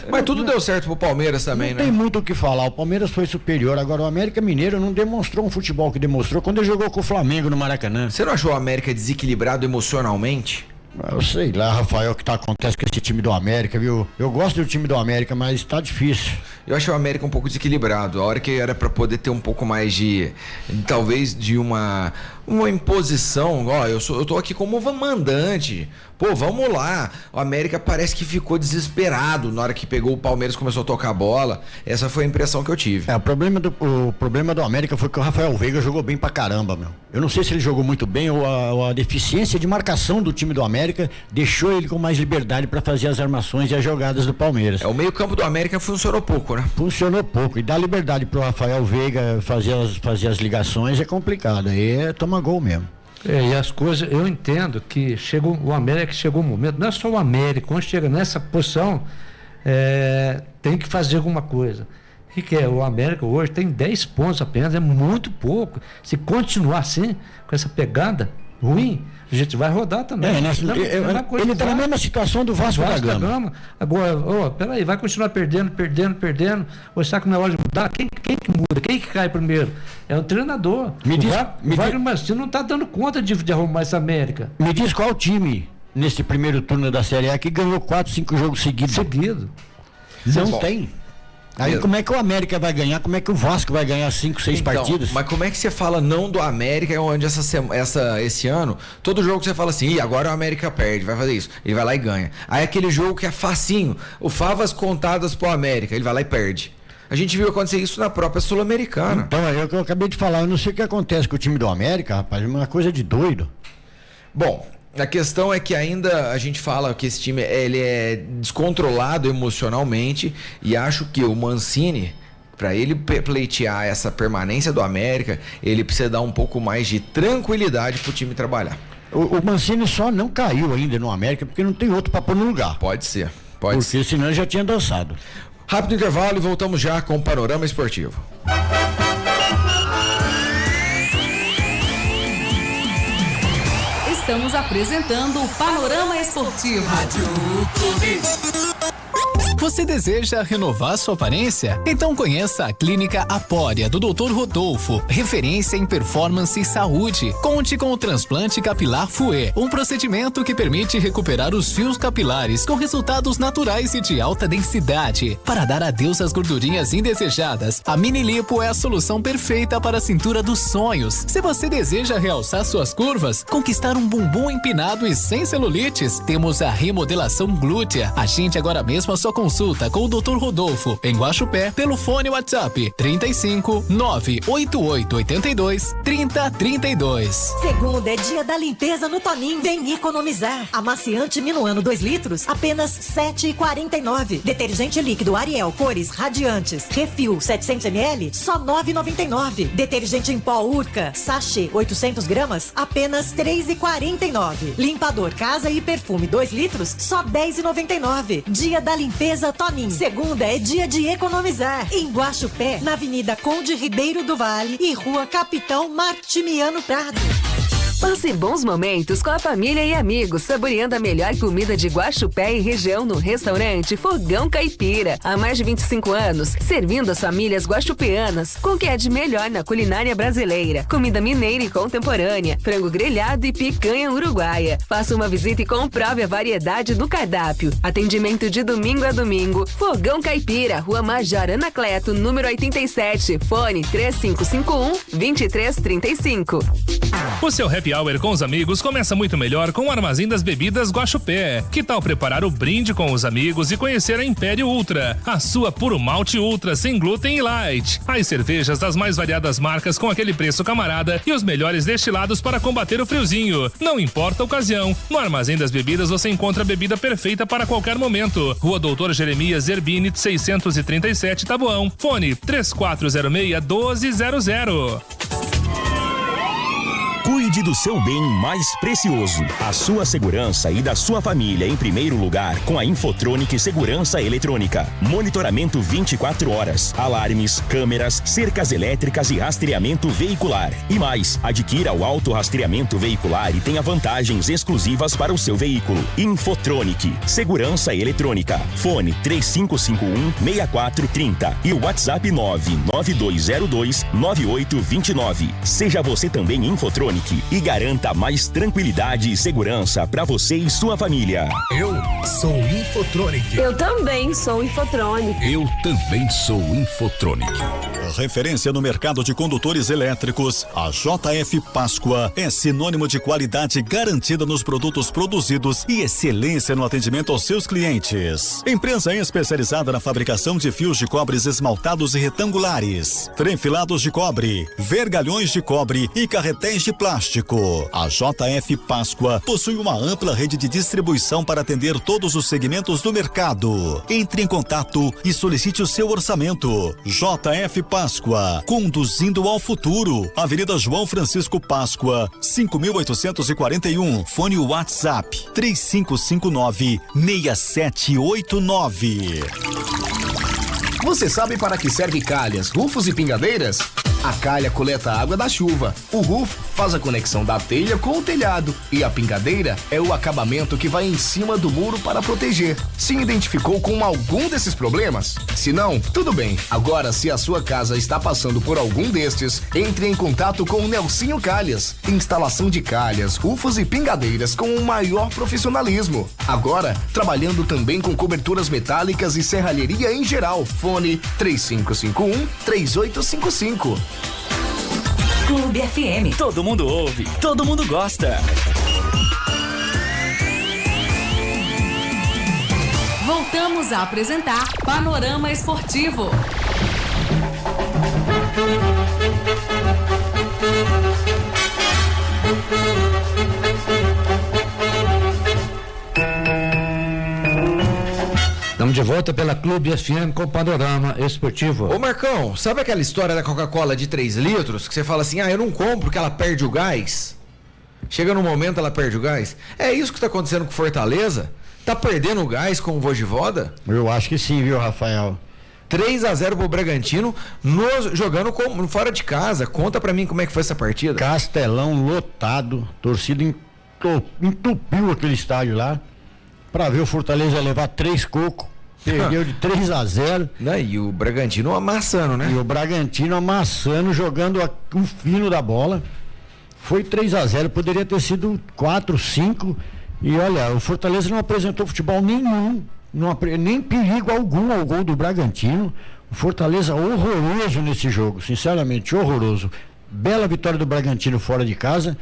Mas tudo deu certo pro Palmeiras também, né? Não tem muito o que falar, o Palmeiras foi superior. Agora o América Mineiro não demonstrou um futebol que demonstrou quando ele jogou com o Flamengo no Maracanã. Você não achou o América desequilibrado emocionalmente? Eu sei lá, Rafael, o que acontece com esse time do América, viu? Eu gosto do time do América, mas tá difícil. Eu acho o América um pouco desequilibrado. A hora que era pra poder ter um pouco mais talvez de uma imposição. Ó, eu tô aqui como mandante. Pô, vamos lá. O América parece que ficou desesperado na hora que pegou o Palmeiras e começou a tocar a bola. Essa foi a impressão que eu tive. O problema do América foi que o Rafael Veiga jogou bem pra caramba, meu. Eu não sei se ele jogou muito bem ou a deficiência de marcação do time do América deixou ele com mais liberdade pra fazer as armações e as jogadas do Palmeiras. O meio-campo do América funcionou pouco, né? Funcionou pouco. E dar liberdade pro Rafael Veiga fazer as ligações é complicado. Aí toma gol mesmo. E as coisas, eu entendo que o América chegou um momento, não é só o América, quando chega nessa posição, tem que fazer alguma coisa. O que é? O América hoje tem 10 pontos apenas, é muito pouco. Se continuar assim, com essa pegada ruim, a gente vai rodar também. Ele está na mesma situação do Vasco da Gama. Agora, peraí, vai continuar perdendo. Ou será que não é hora de mudar? Quem que muda? Quem que cai primeiro? É o treinador. O Wagner Mancini não está dando conta de arrumar essa América. Me diz qual time, nesse primeiro turno da Série A, que ganhou 4, 5 jogos seguidos? Não tem. Aí como é que o América vai ganhar? Como é que o Vasco vai ganhar 5, 6 partidas? Mas como é que você fala não do América, onde esse ano, todo jogo que você fala assim, agora o América perde, vai fazer isso. Ele vai lá e ganha. Aí aquele jogo que é facinho, o favas contadas pro América, ele vai lá e perde. A gente viu acontecer isso na própria Sul-Americana. Então, é o que eu acabei de falar, eu não sei o que acontece com o time do América, rapaz, é uma coisa de doido. Bom, a questão é que ainda a gente fala que esse time ele é descontrolado emocionalmente e acho que o Mancini, para ele pleitear essa permanência do América, ele precisa dar um pouco mais de tranquilidade pro time trabalhar. O Mancini só não caiu ainda no América porque não tem outro para pôr no lugar. Pode ser. Porque senão ele já tinha dançado. Rápido intervalo e voltamos já com o Panorama Esportivo. Estamos apresentando o Panorama Esportivo. Rádio Clube. Você deseja renovar sua aparência? Então conheça a Clínica Apória do Dr. Rodolfo, referência em performance e saúde. Conte com o transplante capilar Fouet, um procedimento que permite recuperar os fios capilares com resultados naturais e de alta densidade. Para dar adeus às gordurinhas indesejadas, a Mini Lipo é a solução perfeita para a cintura dos sonhos. Se você deseja realçar suas curvas, conquistar um bumbum empinado e sem celulites, temos a remodelação glútea. Agende agora mesmo a sua consulta com o Dr. Rodolfo em Guaxupé pelo fone WhatsApp 35 98882 3032. Segunda é dia da limpeza no Toninho. Vem economizar. Amaciante Minuano 2 litros, apenas R$7,49. Detergente líquido Ariel, cores radiantes, refil 700 ml, só R$9,99. Detergente em pó Urca, sachê 800 gramas, apenas R$3,49. Limpador casa e perfume 2 litros, só R$10,99. Dia da limpeza Toninho. Segunda é dia de economizar. Em Guaxupé, na Avenida Conde Ribeiro do Vale e Rua Capitão Martimiano Prado. Passe bons momentos com a família e amigos, saboreando a melhor comida de Guaxupé e região no restaurante Fogão Caipira. Há mais de 25 anos, servindo as famílias guaxupeanas com o que é de melhor na culinária brasileira. Comida mineira e contemporânea, frango grelhado e picanha uruguaia. Faça uma visita e comprove a variedade do cardápio. Atendimento de domingo a domingo. Fogão Caipira, Rua Major Anacleto, número 87. Fone 3551-2335. O seu happy hour com os amigos começa muito melhor com o Armazém das Bebidas Guaxupé. Que tal preparar o brinde com os amigos e conhecer a Império Ultra, a sua puro malte ultra sem glúten e light. As cervejas das mais variadas marcas com aquele preço camarada e os melhores destilados para combater o friozinho. Não importa a ocasião, no Armazém das Bebidas você encontra a bebida perfeita para qualquer momento. Rua Doutor Jeremias Zerbini 637, Taboão. Fone 3406-1200. Cuide do seu bem mais precioso, a sua segurança e da sua família em primeiro lugar com a Infotronic Segurança Eletrônica. Monitoramento 24 horas, alarmes, câmeras, cercas elétricas e rastreamento veicular. E mais, adquira o autorrastreamento veicular e tenha vantagens exclusivas para o seu veículo. Infotronic Segurança Eletrônica. Fone 3551-6430 e o WhatsApp 99202-9829. Seja você também Infotronic Infotron e garanta mais tranquilidade e segurança para você e sua família. Eu sou Infotronic. Eu também sou Infotronic. Eu também sou Infotronic. Referência no mercado de condutores elétricos, a JF Páscoa é sinônimo de qualidade garantida nos produtos produzidos e excelência no atendimento aos seus clientes. Empresa especializada na fabricação de fios de cobres esmaltados e retangulares, trem-filados de cobre, vergalhões de cobre e carretéis de plástico. A JF Páscoa possui uma ampla rede de distribuição para atender todos os segmentos do mercado. Entre em contato e solicite o seu orçamento. JF Páscoa, conduzindo ao futuro. Avenida João Francisco Páscoa, 5.841. Fone WhatsApp 3559-6789. Você sabe para que serve calhas, rufos e pingadeiras? A calha coleta a água da chuva, o rufo faz a conexão da telha com o telhado e a pingadeira é o acabamento que vai em cima do muro para proteger. Se identificou com algum desses problemas? Se não, tudo bem. Agora, se a sua casa está passando por algum destes, entre em contato com o Nelsinho Calhas. Instalação de calhas, rufos e pingadeiras com o maior profissionalismo. Agora, trabalhando também com coberturas metálicas e serralheria em geral. Fone 3551-3855. Clube FM. Todo mundo ouve, todo mundo gosta. Voltamos a apresentar Panorama Esportivo. Estamos de volta pela Clube FM com Panorama Esportivo. Ô Marcão, sabe aquela história da Coca-Cola de 3 litros? Que você fala assim, eu não compro porque ela perde o gás? Chega no momento ela perde o gás? É isso que está acontecendo com Fortaleza? Tá perdendo o gás com o Voivoda? Eu acho que sim, viu, Rafael? 3-0 pro Bragantino, jogando fora de casa. Conta pra mim como é que foi essa partida. Castelão lotado, torcida entupiu aquele estádio lá, pra ver o Fortaleza levar 3 cocos, perdeu de 3-0. E o Bragantino amassando, né? E o Bragantino amassando, jogando o fino da bola. Foi 3-0, poderia ter sido 4-5. E olha, o Fortaleza não apresentou futebol nenhum, nem perigo algum ao gol do Bragantino. O Fortaleza horroroso nesse jogo, sinceramente, horroroso. Bela vitória do Bragantino fora de casa.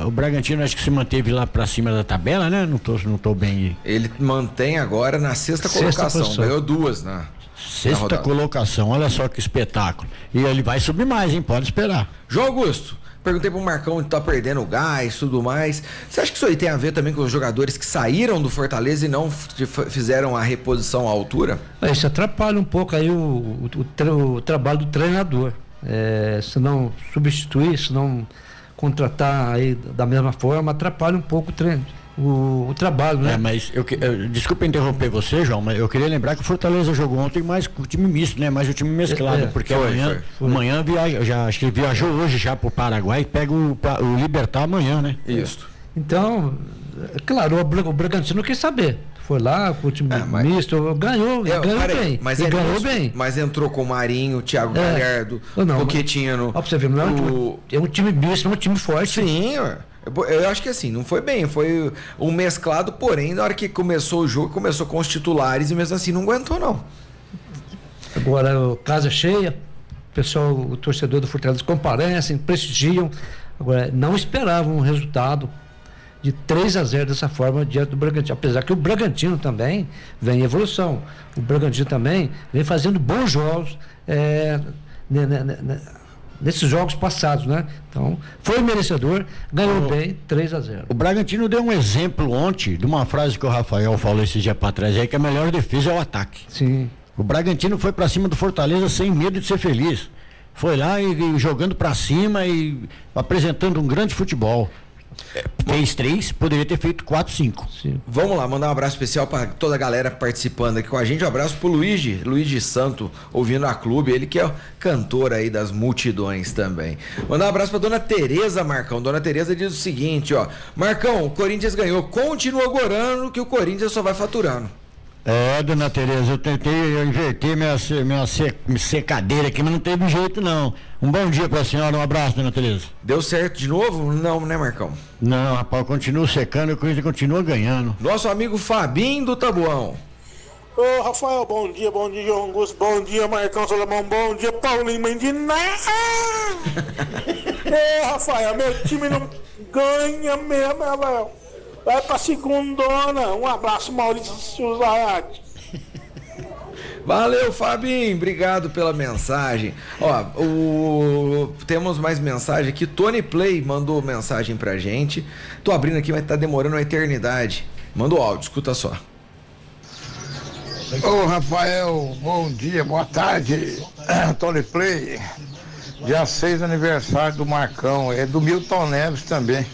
O Bragantino acho que se manteve lá pra cima da tabela, né? Não tô bem. Ele mantém agora na sexta colocação. Ganhou 2 na sexta colocação. Olha só que espetáculo. E ele vai subir mais, hein? Pode esperar. João Augusto, perguntei pro Marcão onde tá perdendo o gás e tudo mais. Você acha que isso aí tem a ver também com os jogadores que saíram do Fortaleza e não fizeram a reposição à altura? Isso atrapalha um pouco aí o trabalho do treinador. Se não substituir, se não contratar aí da mesma forma, atrapalha um pouco o trabalho, né? Mas desculpa interromper você, João, mas eu queria lembrar que o Fortaleza jogou ontem mais com o time misto, né? Mais o time mesclado, porque amanhã viaja, acho que ele viajou hoje já pro Paraguai e pega o Libertad amanhã, né? Isso. Então, claro, o Bragantino quer saber. Foi lá com o time misto, ganhou bem. Mas entrou com o Marinho, o Thiago Galhardo, o Pochettino. Ó, pra você ver, é um time misto, não é um time forte. Sim, eu acho que assim, não foi bem, foi um mesclado, porém, na hora que começou o jogo, começou com os titulares e mesmo assim não aguentou, não. Agora, casa cheia, o torcedor do Fortaleza comparecem, prestigiam, agora não esperavam um resultado de 3-0 dessa forma diante do Bragantino, apesar que o Bragantino também vem em evolução, o Bragantino também vem fazendo bons jogos nesses jogos passados, né? Então, foi merecedor, ganhou bem, 3-0. O Bragantino deu um exemplo ontem de uma frase que o Rafael falou esse dia para trás aí, que a melhor defesa é o ataque. Sim. O Bragantino foi para cima do Fortaleza sem medo de ser feliz. Foi lá e jogando para cima e apresentando um grande futebol. Fez 3, poderia ter feito 4, 5. Sim. Vamos lá, mandar um abraço especial para toda a galera participando aqui com a gente. Um abraço pro Luigi Santo, ouvindo a Clube, ele que é o cantor aí das multidões também. Mandar um abraço pra Dona Tereza, Marcão. Dona Tereza diz o seguinte, Marcão, o Corinthians ganhou, continua gorando que o Corinthians só vai faturando. Dona Tereza, eu tentei inverter minha secadeira aqui, mas não teve jeito não. Um bom dia pra senhora, um abraço, dona Tereza. Deu certo de novo? Não, né, Marcão? Não, rapaz, continua secando e a coisa continua ganhando. Nosso amigo Fabinho do Tabuão. Ô, Rafael, bom dia, João Augusto, bom dia, Marcão Salomão, bom dia, Paulinho Mandiná. Ô, Rafael, meu time não ganha mesmo, Rafael. Vai pra segundona. Um abraço, Maurício Zarate. Valeu, Fabinho, obrigado pela mensagem. Temos mais mensagem aqui. Tony Play mandou mensagem pra gente. Tô abrindo aqui, mas tá demorando uma eternidade. Manda o áudio, escuta só. Ô, Rafael, bom dia, boa tarde. Tony Play. Dia 6 aniversário do Marcão, é do Milton Neves também.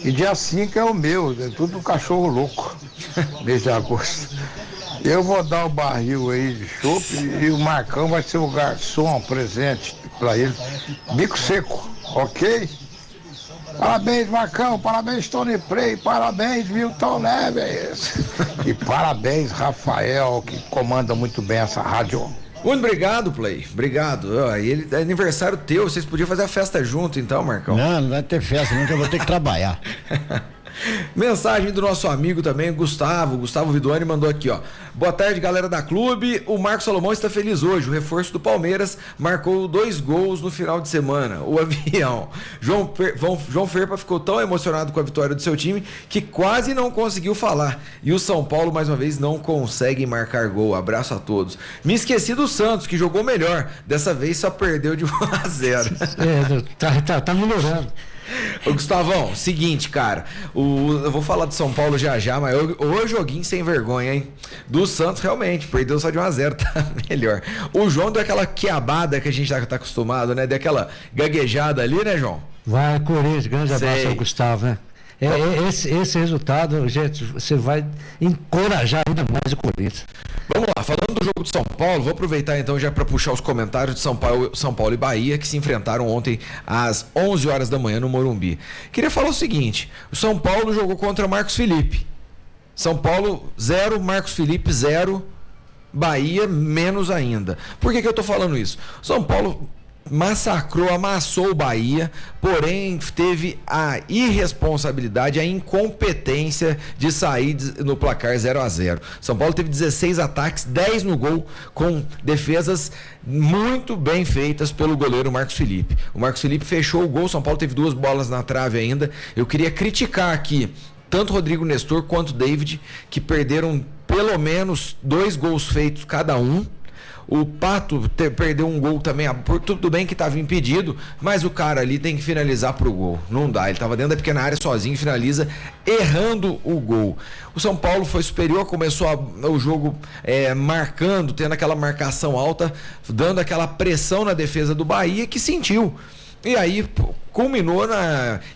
E dia 5 é o meu, é tudo cachorro louco, mês de agosto. Eu vou dar o barril aí de chopp e o Marcão vai ser o garçom presente pra ele. Bico seco, ok? Parabéns, Marcão, parabéns, Tony Play, parabéns, Milton Neves. E parabéns, Rafael, que comanda muito bem essa rádio. Muito obrigado, Play. Obrigado. Ele é aniversário teu, vocês podiam fazer a festa junto então, Marcão. Não vai ter festa, nunca vou ter que trabalhar. Mensagem do nosso amigo também, Gustavo Vidoni mandou aqui, ó. Boa tarde, galera da clube. O Marcos Salomão está feliz hoje. O reforço do Palmeiras marcou 2 gols no final de semana. O avião. João Ferpa ficou tão emocionado com a vitória do seu time que quase não conseguiu falar. E o São Paulo, mais uma vez, não consegue marcar gol. Abraço a todos. Me esqueci do Santos, que jogou melhor. Dessa vez só perdeu de 1-0. Tá melhorando. Ô Gustavão, seguinte, cara, eu vou falar do São Paulo já, mas o joguinho sem vergonha, hein? Do Santos, realmente, perdeu só de 1-0, tá melhor. O João deu aquela quiabada que a gente tá acostumado, né? Deu aquela gaguejada ali, né, João? Vai, Corinthians, grande abraço ao Gustavo, né? Esse resultado, gente, você vai encorajar ainda mais o Corinthians. Vamos lá, falando do jogo de São Paulo, vou aproveitar então já para puxar os comentários de São Paulo e Bahia, que se enfrentaram ontem às 11 horas da manhã no Morumbi. Queria falar o seguinte, o São Paulo jogou contra Marcos Felipe. São Paulo 0, Marcos Felipe 0, Bahia menos ainda. Por que eu tô falando isso? São Paulo amassou o Bahia, porém teve a irresponsabilidade, a incompetência de sair no placar 0-0. São Paulo teve 16 ataques, 10 no gol, com defesas muito bem feitas pelo goleiro Marcos Felipe. O Marcos Felipe fechou o gol, São Paulo teve 2 bolas na trave ainda. Eu queria criticar aqui tanto Rodrigo Nestor quanto David, que perderam pelo menos 2 gols feitos cada um. O Pato perdeu um gol também, tudo bem que estava impedido, mas o cara ali tem que finalizar pro gol, não dá, ele estava dentro da pequena área sozinho, finaliza errando o gol. O São Paulo foi superior, começou o jogo marcando, tendo aquela marcação alta, dando aquela pressão na defesa do Bahia, que sentiu. E aí culminou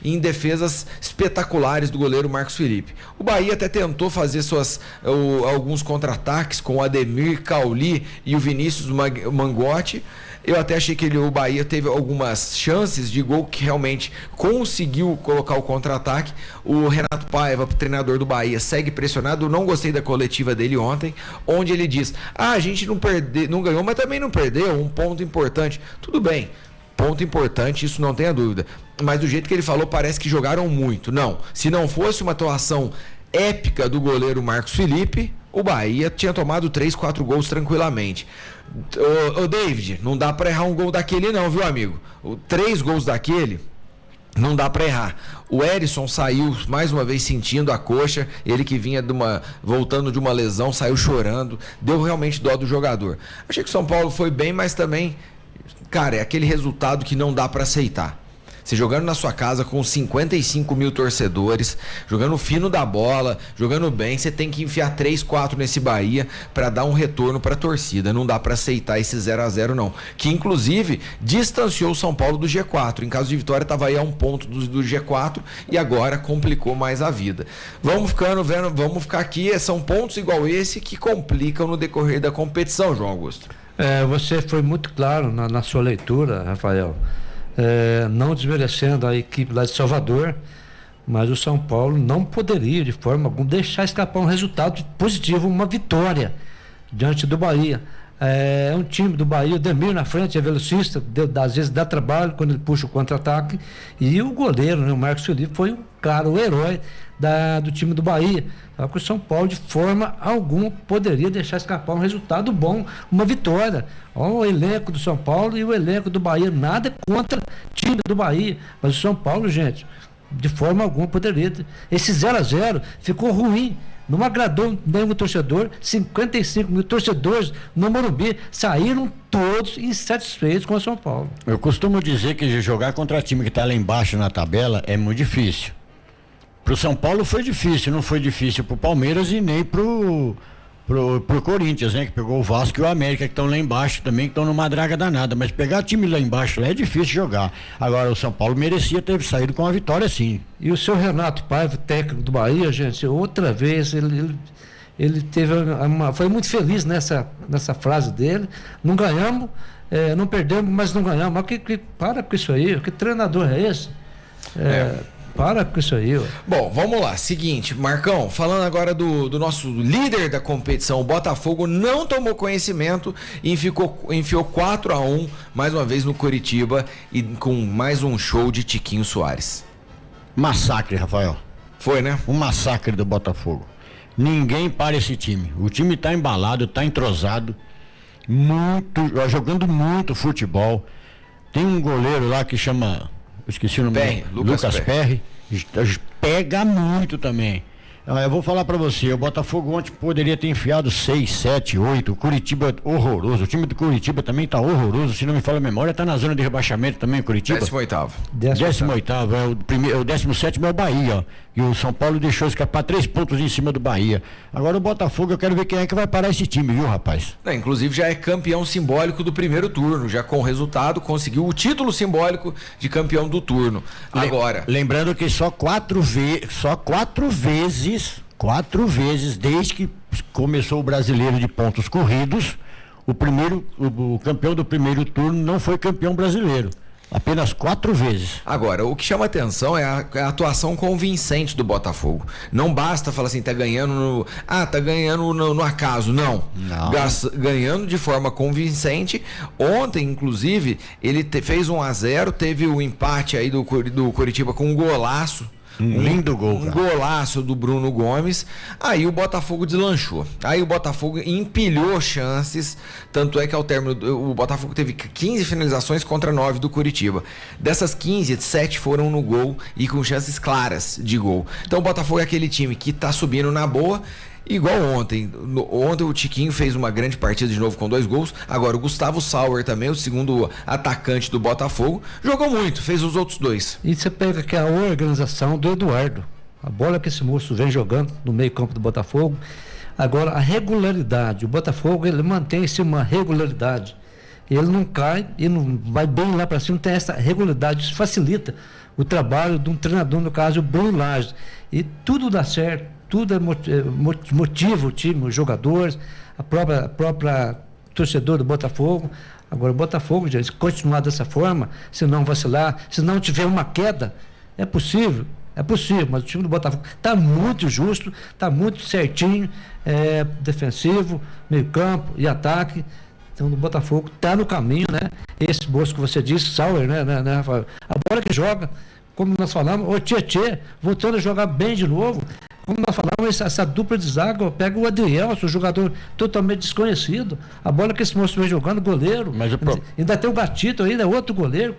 em defesas espetaculares do goleiro Marcos Felipe. O Bahia até tentou fazer alguns contra-ataques com o Ademir, Cauli e o Vinícius Mangotti. Eu até achei que o Bahia teve algumas chances de gol, que realmente conseguiu colocar o contra-ataque. O Renato Paiva, treinador do Bahia, segue pressionado. Eu não gostei da coletiva dele ontem, onde ele diz: a gente não ganhou, mas também não perdeu, um ponto importante. Tudo bem, ponto importante, isso não tenha dúvida, mas do jeito que ele falou, parece que jogaram muito. Não, se não fosse uma atuação épica do goleiro Marcos Felipe, o Bahia tinha tomado 3-4 gols tranquilamente. Ô David, não dá pra errar um gol daquele não, viu, amigo? 3 gols daquele não dá pra errar. O Erisson saiu mais uma vez sentindo a coxa, ele que vinha voltando de uma lesão, saiu chorando, deu realmente dó do jogador. Achei que o São Paulo foi bem, mas também, cara, é aquele resultado que não dá pra aceitar. Você jogando na sua casa com 55 mil torcedores, jogando fino da bola, jogando bem, você tem que enfiar 3, 4 nesse Bahia para dar um retorno para a torcida. Não dá para aceitar esse 0-0 não, que inclusive distanciou o São Paulo do G4. Em caso de vitória estava aí a 1 ponto do G4 e agora complicou mais a vida. Vamos ficar aqui, são pontos igual esse que complicam no decorrer da competição, João Augusto. Você foi muito claro na sua leitura, Rafael. Não desmerecendo a equipe lá de Salvador, Mas o São Paulo não poderia, de forma alguma, deixar escapar um resultado positivo, uma vitória diante do Bahia. É um time do Bahia, o Demir na frente, é velocista, às vezes dá trabalho quando ele puxa o contra-ataque, e o goleiro, né, o Marcos Felipe, foi o herói do time do Bahia. Só que o São Paulo, de forma alguma, poderia deixar escapar um resultado bom, uma vitória. Olha o elenco do São Paulo e o elenco do Bahia, nada contra o time do Bahia, mas o São Paulo, gente, de forma alguma poderia. Esse 0-0 ficou ruim. Não agradou nenhum torcedor. 55 mil torcedores no Morumbi saíram todos insatisfeitos com o São Paulo. Eu costumo dizer que jogar contra time que está lá embaixo na tabela é muito difícil. Pro São Paulo foi difícil, não foi difícil pro Palmeiras e nem pro Corinthians, né? Que pegou o Vasco e o América, que estão lá embaixo também, que estão numa draga danada. Mas pegar time lá embaixo lá é difícil jogar. Agora o São Paulo merecia ter saído com a vitória, sim. E o seu Renato Paiva, técnico do Bahia, gente, outra vez ele teve foi muito feliz nessa frase dele. Não ganhamos, não perdemos, mas não ganhamos. Mas para com isso aí, que treinador é esse? Para com isso aí. Bom, vamos lá. Seguinte, Marcão, falando agora do nosso líder da competição, o Botafogo não tomou conhecimento e enfiou 4-1 mais uma vez no Coritiba e com mais um show de Tiquinho Soares. Massacre, Rafael. Foi, né? Um massacre do Botafogo. Ninguém para esse time. O time tá embalado, tá entrosado, jogando muito futebol. Tem um goleiro lá que chama... Eu esqueci o nome dele. Lucas Perry. Pega muito também. Eu vou falar pra você, o Botafogo ontem poderia ter enfiado 6, 7, 8, o Curitiba horroroso, o time do Curitiba também tá horroroso, se não me falha a memória, tá na zona de rebaixamento também o Curitiba. 18º. 18º, o 17º é o Bahia, ó, e o São Paulo deixou escapar 3 pontos em cima do Bahia. Agora o Botafogo, eu quero ver quem é que vai parar esse time, viu, rapaz? Inclusive já é campeão simbólico do primeiro turno, já com o resultado conseguiu o título simbólico de campeão do turno. Agora. Lembrando que só quatro vezes desde que começou o Brasileiro de pontos corridos, o campeão do primeiro turno não foi campeão brasileiro. Apenas 4 vezes. Agora, o que chama atenção é a atuação convincente do Botafogo. Não basta falar assim, tá ganhando no acaso. Não. Ganhando de forma convincente. Ontem, inclusive, ele fez 1-0, teve o empate aí do Coritiba com um golaço. Lindo gol, cara. Golaço do Bruno Gomes. Aí o Botafogo deslanchou. Aí o Botafogo empilhou chances. Tanto é que ao término o Botafogo teve 15 finalizações contra 9 do Curitiba. Dessas 15, 7 foram no gol e com chances claras de gol. Então o Botafogo é aquele time que tá subindo na boa. Igual ontem. Ontem o Tiquinho fez uma grande partida de novo com 2 gols. Agora o Gustavo Sauer também, o segundo atacante do Botafogo, jogou muito, fez os outros 2. E você pega que a organização do Eduardo, a bola que esse moço vem jogando no meio campo do Botafogo. Agora a regularidade, o Botafogo ele mantém-se uma regularidade. Ele não cai e não vai bem lá para cima, tem essa regularidade, isso facilita o trabalho de um treinador, no caso o Bruno Lage. E tudo dá certo. Tudo motiva o time, os jogadores, a própria torcedor do Botafogo. Agora o Botafogo, gente, se continuar dessa forma, se não vacilar, se não tiver uma queda, é possível, mas o time do Botafogo está muito justo, está muito certinho, defensivo, meio campo e ataque. Então o Botafogo está no caminho, né? Esse moço que você disse, Sauer, né, Rafael? A bola que joga, como nós falamos, o Tietê voltando a jogar bem de novo. Como nós falamos, essa dupla de zaga, pega o Adrielson, jogador totalmente desconhecido. A bola que esse moço vem jogando, goleiro. Ainda tem o Gatito ainda, outro goleiro.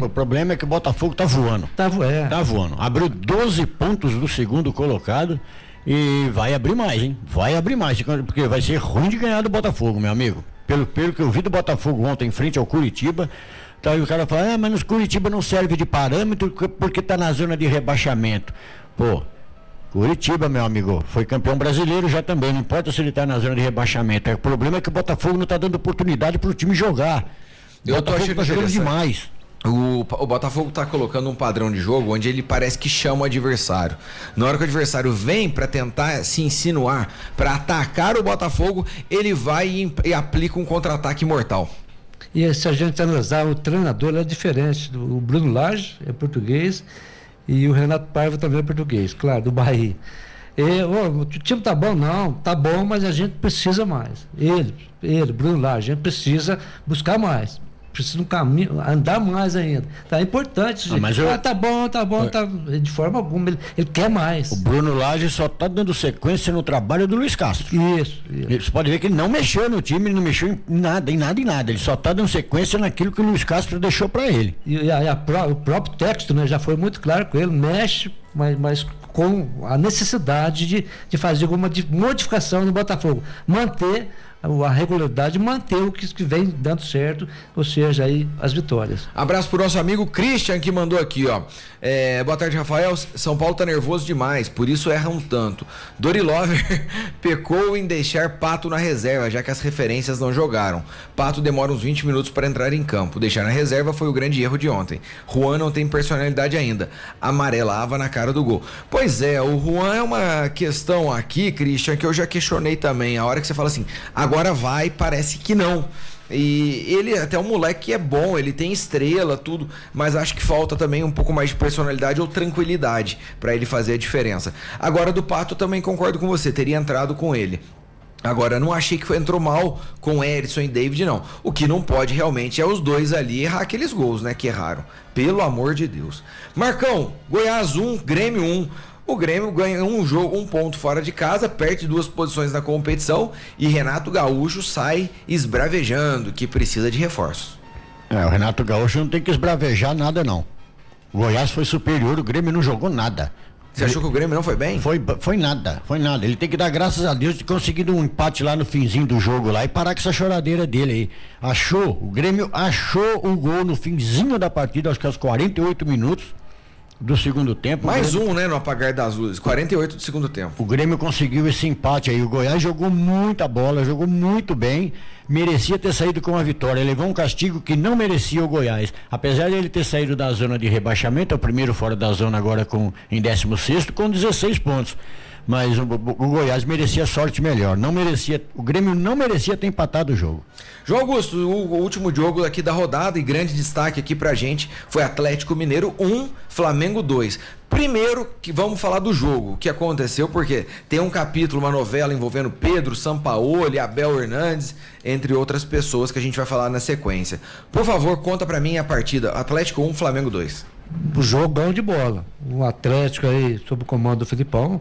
O problema é que o Botafogo tá voando. Tá voando. Abriu 12 pontos do segundo colocado e vai abrir mais, hein? Vai abrir mais, porque vai ser ruim de ganhar do Botafogo, meu amigo. Pelo que eu vi do Botafogo ontem em frente ao Curitiba, tá aí o cara fala, mas o Curitiba não serve de parâmetro porque tá na zona de rebaixamento. Pô, Curitiba, meu amigo, foi campeão brasileiro já também, não importa se ele está na zona de rebaixamento. O problema é que o Botafogo não está dando oportunidade para o time jogar. O Botafogo está jogando demais. O Botafogo está colocando um padrão de jogo onde ele parece que chama o adversário. Na hora que o adversário vem para tentar se insinuar, para atacar o Botafogo, ele vai e aplica um contra-ataque mortal. E se a gente analisar, o treinador é diferente. O Bruno Lage é português. E o Renato Paiva também é português, claro, do Bahia. O time tá bom? Não, tá bom, mas a gente precisa mais. Ele, Bruno Lage, a gente precisa buscar mais. Precisa um caminho, andar mais ainda. Tá importante, gente. Tá bom, tá. De forma alguma, ele quer mais. O Bruno Lage só tá dando sequência no trabalho do Luiz Castro. Isso. Você pode ver que ele não mexeu no time, ele não mexeu em nada. Ele só tá dando sequência naquilo que o Luiz Castro deixou para ele. E o próprio texto, né, já foi muito claro com ele, mexe, mas com a necessidade de fazer alguma modificação no Botafogo. Manter a regularidade, manter o que vem dando certo, ou seja, aí as vitórias. Abraço pro nosso amigo Christian, que mandou aqui, ó. Boa tarde, Rafael. São Paulo tá nervoso demais, por isso erra um tanto. Dori Lover pecou em deixar Pato na reserva, já que as referências não jogaram. Pato demora uns 20 minutos para entrar em campo. Deixar na reserva foi o grande erro de ontem. Juan não tem personalidade ainda. Amarelava na cara do gol. Pois é, o Juan é uma questão aqui, Christian, que eu já questionei também. A hora que você fala assim, agora vai, parece que não. E ele até um moleque que é bom, ele tem estrela, tudo, mas acho que falta também um pouco mais de personalidade ou tranquilidade para ele fazer a diferença. Agora do Pato também concordo com você, teria entrado com ele. Agora, não achei que entrou mal com Erisson e David, não. O que não pode realmente é os dois ali errar aqueles gols, né, que erraram. Pelo amor de Deus. Marcão, Goiás 1, Grêmio 1. O Grêmio ganha um ponto fora de casa, perde 2 posições na competição e Renato Gaúcho sai esbravejando que precisa de reforços. O Renato Gaúcho não tem que esbravejar nada, não. O Goiás foi superior, o Grêmio não jogou nada. Você achou que o Grêmio não foi bem? Foi nada. Ele tem que dar graças a Deus de conseguir um empate lá no finzinho do jogo lá e parar com essa choradeira dele aí. O Grêmio achou o gol no finzinho da partida, acho que aos 48 minutos do segundo tempo. Mais um, né, no apagar das luzes, 48 do segundo tempo. O Grêmio conseguiu esse empate aí, o Goiás jogou muita bola, jogou muito bem, merecia ter saído com a vitória, levou um castigo que não merecia o Goiás, apesar de ele ter saído da zona de rebaixamento, é o primeiro fora da zona agora em 16º com 16 pontos. Mas o Goiás merecia sorte melhor, o Grêmio não merecia ter empatado o jogo. João Augusto, o último jogo aqui da rodada e grande destaque aqui pra gente foi Atlético Mineiro 1, Flamengo 2. Primeiro que vamos falar do jogo, o que aconteceu, porque tem um capítulo, uma novela envolvendo Pedro, Sampaoli, Abel Hernandes, entre outras pessoas que a gente vai falar na sequência. Por favor, conta pra mim a partida, Atlético 1, Flamengo 2. O jogão de bola, o Atlético aí sob o comando do Filipão,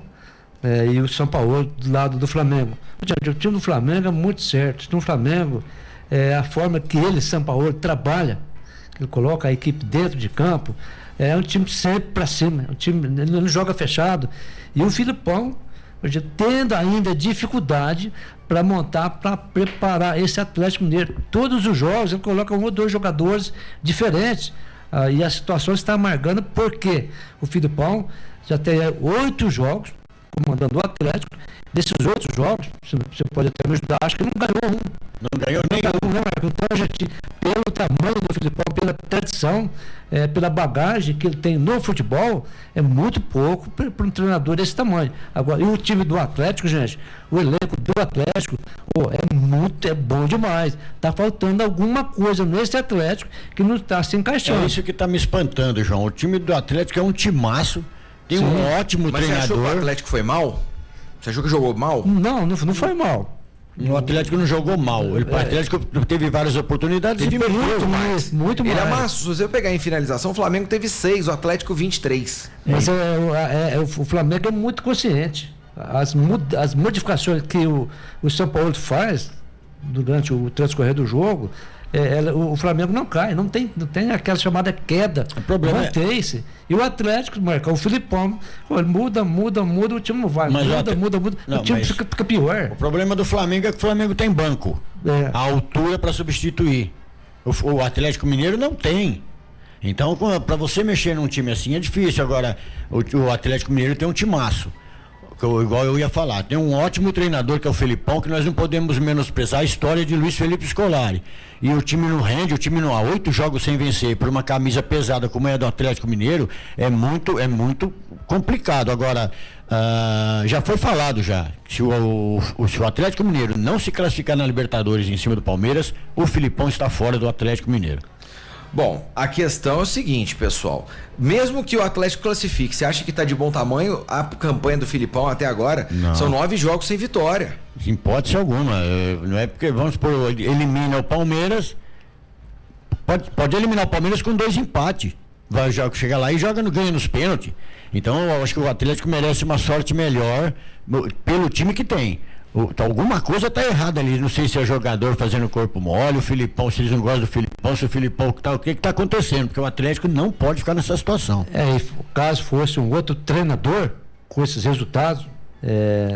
e o São Paulo do lado do Flamengo. O time do Flamengo é muito certo. O time do Flamengo, a forma que ele, São Paulo, trabalha, que ele coloca a equipe dentro de campo, é um time sempre para cima. Ele não joga fechado. E o Filipão, tendo ainda dificuldade para montar, para preparar esse Atlético Mineiro. Todos os jogos ele coloca 1 ou 2 jogadores diferentes. E a situação está amargando porque o Filipão já tem 8 jogos comandando o Atlético. Desses outros jogos, você pode até me ajudar, acho que não ganhou um. Não ganhou nenhum. Então, gente, pelo tamanho do Filipão, pela tradição, pela bagagem que ele tem no futebol, é muito pouco para um treinador desse tamanho. Agora, e o time do Atlético, gente, o elenco do Atlético, é bom demais. Tá faltando alguma coisa nesse Atlético que não está se encaixando. É isso que está me espantando, João. O time do Atlético é um timaço, tem um ótimo treinador. Você achou que o Atlético foi mal? Você achou que jogou mal? Não foi mal. O Atlético não jogou mal. O Atlético teve várias oportunidades. Teve muito mais. Ele amassou. Se você pegar em finalização, o Flamengo teve 6, o Atlético 23. Mas o Flamengo é muito consciente. As modificações que o São Paulo faz durante o transcorrer do jogo, o Flamengo não cai, não tem aquela chamada queda. O problema mantém-se. E o Atlético, Marcão, o Filipão, muda, o time não vai. Muda. O time fica pior. O problema do Flamengo é que o Flamengo tem banco. A altura para substituir. O Atlético Mineiro não tem. Então, para você mexer num time assim é difícil. Agora, o Atlético Mineiro tem um timaço. Igual eu ia falar, tem um ótimo treinador que é o Felipão, que nós não podemos menosprezar a história de Luiz Felipe Scolari. E o time não rende, o time não há 8 jogos sem vencer por uma camisa pesada como é a do Atlético Mineiro, é muito complicado. Agora, já foi falado se o Atlético Mineiro não se classificar na Libertadores em cima do Palmeiras, o Filipão está fora do Atlético Mineiro. Bom, a questão é o seguinte, pessoal. Mesmo que o Atlético classifique, você acha que tá de bom tamanho a campanha do Filipão até agora? Não. São 9 jogos sem vitória. Em hipótese alguma. Não é porque, vamos supor, elimina o Palmeiras. Pode eliminar o Palmeiras com 2 empates. Vai chegar lá e ganha nos pênaltis. Então eu acho que o Atlético merece uma sorte melhor pelo time que tem. Alguma coisa está errada ali, não sei se é jogador fazendo corpo mole, o Filipão, se eles não gostam do Filipão, se o Filipão o que está acontecendo, porque o Atlético não pode ficar nessa situação. E caso fosse um outro treinador com esses resultados,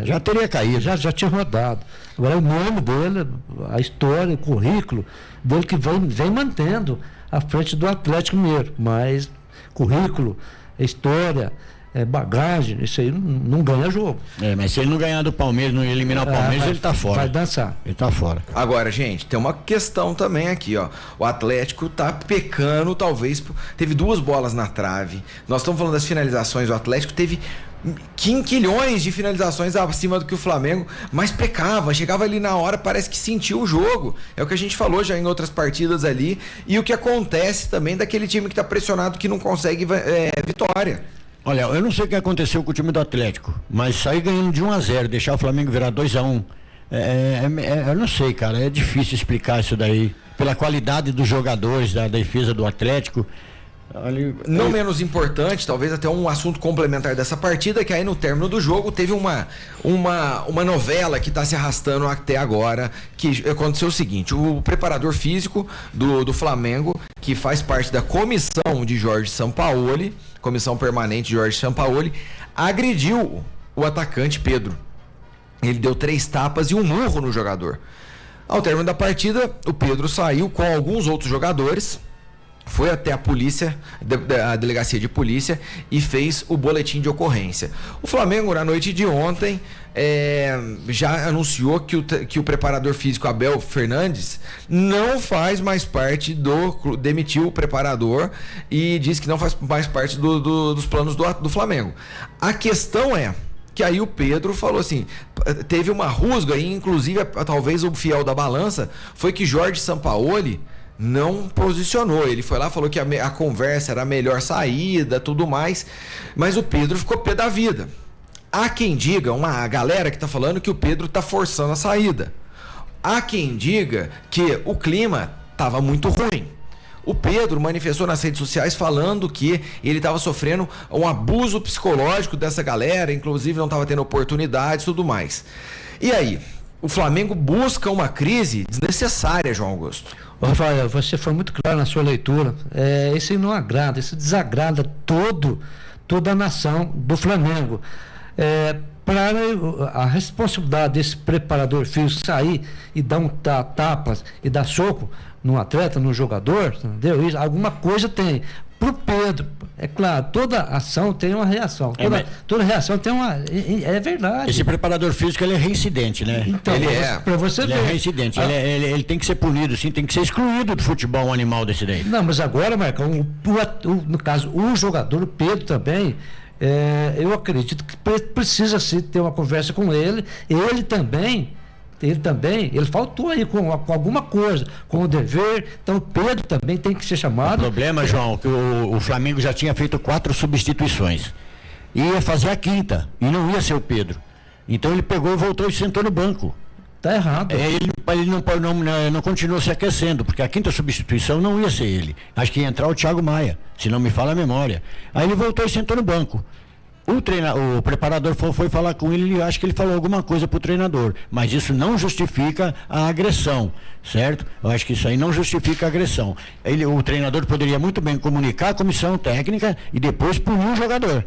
já teria caído. Já tinha rodado. Agora o nome dele, a história, o currículo dele que vem mantendo à frente do Atlético Mineiro, mas currículo, história, bagagem, isso aí não ganha jogo. Mas se ele não ganhar do Palmeiras, não eliminar o Palmeiras, ele tá fora. Vai dançar. Ele tá fora. Agora, gente, tem uma questão também aqui, ó. O Atlético tá pecando, talvez, teve 2 bolas na trave. Nós estamos falando das finalizações, o Atlético teve quinquilhões de finalizações acima do que o Flamengo, mas pecava, chegava ali na hora, parece que sentiu o jogo. É o que a gente falou já em outras partidas ali, e o que acontece também daquele time que tá pressionado, que não consegue vitória. Olha, eu não sei o que aconteceu com o time do Atlético, mas sair ganhando de 1-0, deixar o Flamengo virar 2-1, eu não sei, cara, é difícil explicar isso daí, pela qualidade dos jogadores, da defesa do Atlético. Não menos importante, talvez até um assunto complementar dessa partida, que aí no término do jogo teve uma novela que está se arrastando até agora, que aconteceu o seguinte: o preparador físico do Flamengo, que faz parte da comissão de Jorge Sampaoli, comissão permanente de Jorge Sampaoli, agrediu o atacante Pedro. Ele deu 3 tapas e um murro no jogador. Ao término da partida, o Pedro saiu com alguns outros jogadores, foi até a polícia, a delegacia de polícia, e fez o boletim de ocorrência. O Flamengo, na noite de ontem, já anunciou que o preparador físico Abel Fernandes não faz mais parte demitiu o preparador e disse que não faz mais parte dos planos do Flamengo. A questão é que aí o Pedro falou assim, teve uma rusga, e inclusive talvez o fiel da balança foi que Jorge Sampaoli não posicionou. Ele foi lá, falou que a conversa era a melhor saída, tudo mais, mas o Pedro ficou pé da vida. Há quem diga, uma galera que tá falando que o Pedro tá forçando a saída. Há quem diga que o clima tava muito ruim. O Pedro manifestou nas redes sociais falando que ele estava sofrendo um abuso psicológico dessa galera, inclusive não estava tendo oportunidades e tudo mais. E aí, o Flamengo busca uma crise desnecessária, João Augusto. Rafael, você foi muito claro na sua leitura. Isso não agrada, isso desagrada toda a nação do Flamengo. Para a responsabilidade desse preparador físico sair e dar tapas e dar soco no atleta, no jogador, entendeu? Isso, alguma coisa tem. Pro Pedro, é claro, toda ação tem uma reação. Toda reação tem uma. É verdade. Esse preparador físico, ele é reincidente, né? Então, pra você ver. Ele é reincidente. Ele tem que ser punido, sim, tem que ser excluído do futebol um animal desse daí. Não, mas agora, Marcão, no caso, o jogador, o Pedro também. Eu acredito que precisa sim ter uma conversa com ele. Ele também faltou aí com alguma coisa, com o dever. Então o Pedro também tem que ser chamado. O problema, João, que o Flamengo já tinha feito 4 substituições. Ia fazer a 5ª e não ia ser o Pedro. Então ele pegou, voltou e sentou no banco. Tá errado. Ele não continuou se aquecendo, porque a 5ª substituição não ia ser ele. Acho que ia entrar o Thiago Maia, se não me falha a memória. Aí ele voltou e sentou no banco. O preparador foi falar com ele, acho que ele falou alguma coisa pro treinador, mas isso não justifica a agressão, certo? Eu acho que isso aí não justifica a agressão. O treinador poderia muito bem comunicar a comissão técnica e depois punir o jogador.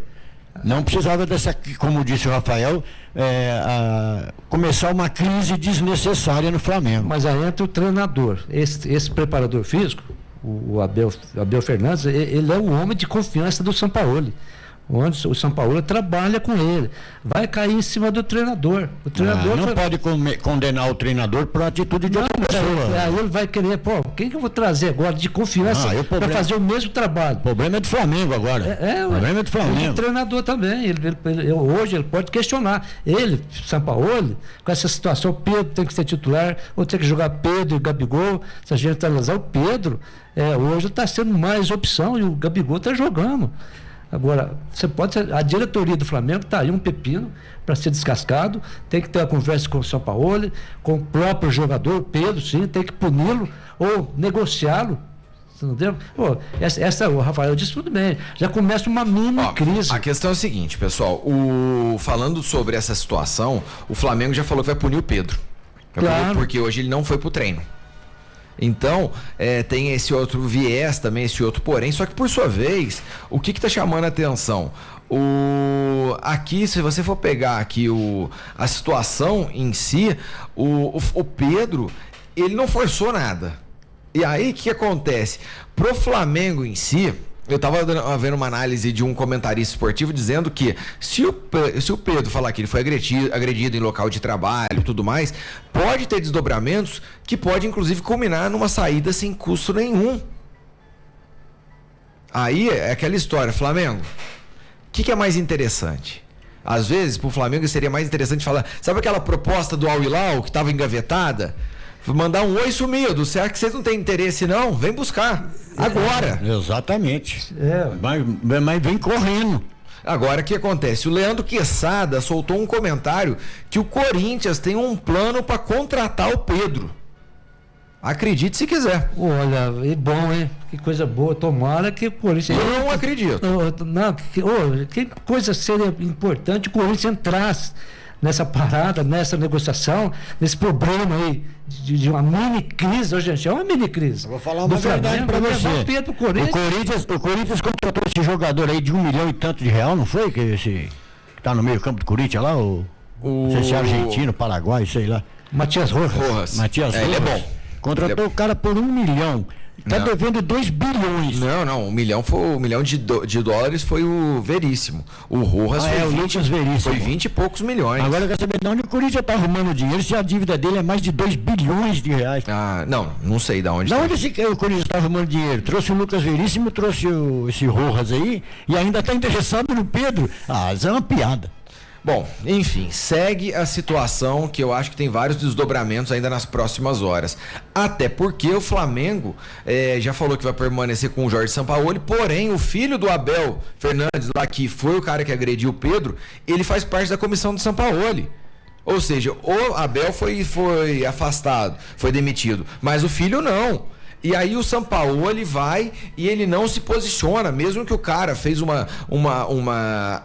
Não precisava dessa, como disse o Rafael, começar uma crise desnecessária no Flamengo. Mas aí entra o treinador, esse preparador físico, o Abel Fernandes, ele é o homem de confiança do Sampaoli. onde o São Paulo trabalha com ele. Vai cair em cima do treinador. O treinador não pode condenar o treinador por atitude de outra pessoa. Aí ele vai querer, quem que eu vou trazer agora de confiança para fazer o mesmo trabalho? O problema é do Flamengo agora. O problema é do Flamengo. O treinador também. Hoje ele pode questionar. Ele, Sampaoli, com essa situação, o Pedro tem que ser titular, ou tem que jogar Pedro e Gabigol. Se a gente analisar o Pedro, hoje está sendo mais opção e o Gabigol está jogando. Agora, a diretoria do Flamengo está aí um pepino para ser descascado, tem que ter uma conversa com o São Paulo, com o próprio jogador, Pedro, sim, tem que puni-lo ou negociá-lo. Entendeu? O Rafael disse tudo bem, já começa uma mini crise. A questão é a seguinte, pessoal, falando sobre essa situação, o Flamengo já falou que vai punir o Pedro. Claro. Porque hoje ele não foi pro treino. Então, tem esse outro viés também, esse outro porém, só que por sua vez, o que está chamando a atenção? Aqui, se você for pegar aqui a situação em si, o Pedro, ele não forçou nada. E aí, o que acontece? Pro Flamengo em si, eu estava vendo uma análise de um comentarista esportivo dizendo que se o Pedro falar que ele foi agredido em local de trabalho e tudo mais, pode ter desdobramentos que pode inclusive culminar numa saída sem custo nenhum. Aí é aquela história, Flamengo, o que é mais interessante? Às vezes, pro Flamengo seria mais interessante falar, sabe aquela proposta do Al Hilal que estava engavetada? Mandar um oi sumido, será que vocês não têm interesse não? Vem buscar, agora. Exatamente. Mas vem correndo. Agora, o que acontece? O Leandro Quesada soltou um comentário que o Corinthians tem um plano para contratar o Pedro. Acredite se quiser. Olha, é bom, hein? Que coisa boa, tomara que o Corinthians... Eu não acredito. Que coisa seria importante o Corinthians entrasse nessa parada, nessa negociação, nesse problema aí de uma mini crise. Hoje, gente, é uma mini crise. Eu vou falar uma verdade para você. O Corinthians contratou esse jogador aí de 1 milhão e tanto de real, não foi? Que tá no meio campo do Corinthians lá, não sei se é argentino, paraguai, sei lá. Matias Rojas. Ele é bom. Contratou o cara por 1 milhão. Tá devendo 2 bilhões. Não, 1 milhão de dólares foi o Veríssimo. O Rojas foi 20 e poucos milhões. Agora eu quero saber de onde o Corinthians tá arrumando dinheiro, se a dívida dele é mais de 2 bilhões de reais. Não sei de onde. De onde o Corinthians tá arrumando dinheiro? Trouxe o Lucas Veríssimo, trouxe esse Rojas aí, e ainda tá interessado no Pedro. Isso é uma piada. Bom, enfim, segue a situação que eu acho que tem vários desdobramentos ainda nas próximas horas. Até porque o Flamengo já falou que vai permanecer com o Jorge Sampaoli, porém o filho do Abel Fernandes, lá que foi o cara que agrediu o Pedro, ele faz parte da comissão do Sampaoli. Ou seja, o Abel foi afastado, foi demitido, mas o filho não. E aí o Sampaoli vai e ele não se posiciona, mesmo que o cara fez uma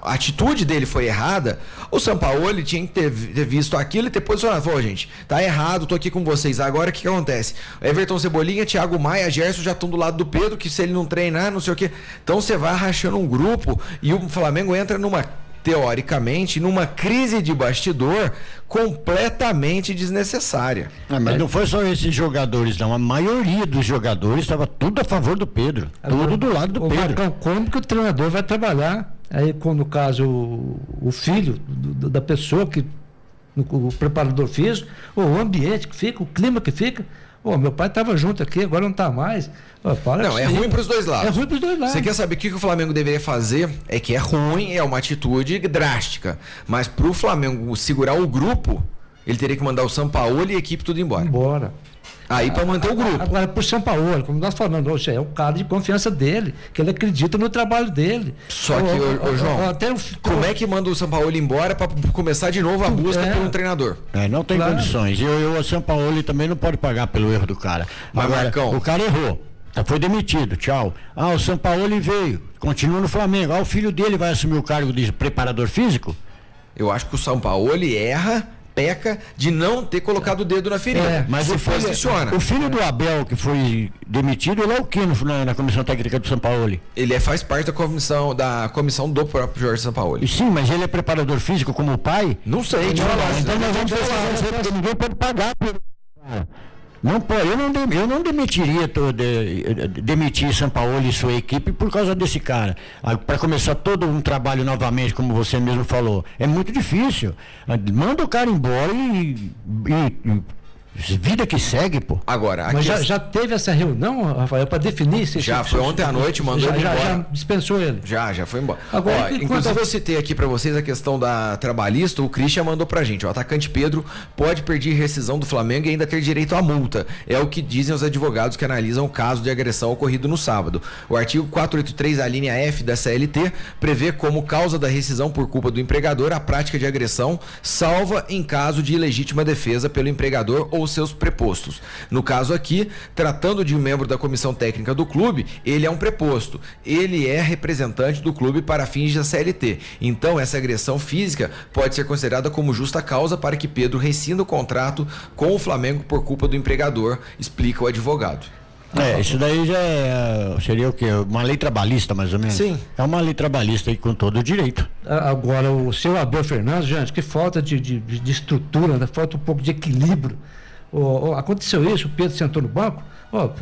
atitude dele foi errada, o Sampaoli tinha que ter visto aquilo e ter posicionado. Falou, gente, tá errado, tô aqui com vocês. Agora o que acontece? Everton Cebolinha, Thiago Maia, Gerson já estão do lado do Pedro, que se ele não treinar, não sei o quê. Então você vai rachando um grupo e o Flamengo entra teoricamente, numa crise de bastidor completamente desnecessária. Mas não foi só esses jogadores, não. A maioria dos jogadores estava tudo a favor do Pedro. Tudo do lado do Pedro. Marcão, como que o treinador vai trabalhar? Aí, no caso, o filho da pessoa, o preparador físico, o ambiente que fica, o clima que fica. Meu pai estava junto aqui, agora não está mais. É ruim para os dois lados. É ruim para os dois lados. Você quer saber o que o Flamengo deveria fazer? É que é ruim, é uma atitude drástica. Mas para o Flamengo segurar o grupo, ele teria que mandar o Sampaoli e a equipe tudo embora. Aí para manter o grupo. Agora, por Sampaoli, como nós falamos, é um cara de confiança dele, que ele acredita no trabalho dele. Só que, João, como é que manda o Sampaoli embora para começar de novo a busca por um treinador? Não tem condições. E o Sampaoli também não pode pagar pelo erro do cara. Mas, agora, Marcão, o cara errou. Foi demitido, tchau. O Sampaoli veio, continua no Flamengo. O filho dele vai assumir o cargo de preparador físico? Eu acho que o Sampaoli peca de não ter colocado o dedo na ferida. Mas o filho do Abel, que foi demitido, ele é o que na comissão técnica do Sampaoli? Ele faz parte da comissão do próprio Jorge Sampaoli. Sim, mas ele é preparador físico como o pai? Não sei. Então nós vamos falar, ninguém pode pagar por... Não pode, eu não demitiria demitir Sampaoli e sua equipe por causa desse cara. Para começar todo um trabalho novamente, como você mesmo falou, é muito difícil. Manda o cara embora e vida que segue, pô. Agora, mas já teve essa reunião, Rafael, para definir se já foi ontem à noite, mandou ele embora. Já dispensou ele. Já foi embora. Agora, inclusive eu citei aqui para vocês a questão da trabalhista, o Christian mandou pra gente, o atacante Pedro pode pedir rescisão do Flamengo e ainda ter direito à multa. É o que dizem os advogados que analisam o caso de agressão ocorrido no sábado. O artigo 483, a linha F da CLT, prevê como causa da rescisão por culpa do empregador a prática de agressão, salva em caso de ilegítima defesa pelo empregador ou seus prepostos. No caso aqui, tratando de um membro da comissão técnica do clube, ele é um preposto. Ele é representante do clube para fins da CLT. Então, essa agressão física pode ser considerada como justa causa para que Pedro rescinda o contrato com o Flamengo por culpa do empregador, explica o advogado. Isso daí já seria o quê? Uma lei trabalhista, mais ou menos? Sim. É uma lei trabalhista aí com todo o direito. Agora, o seu Abel Fernandes, gente, que falta de estrutura, né? Falta um pouco de equilíbrio. Aconteceu isso, o Pedro sentou no banco,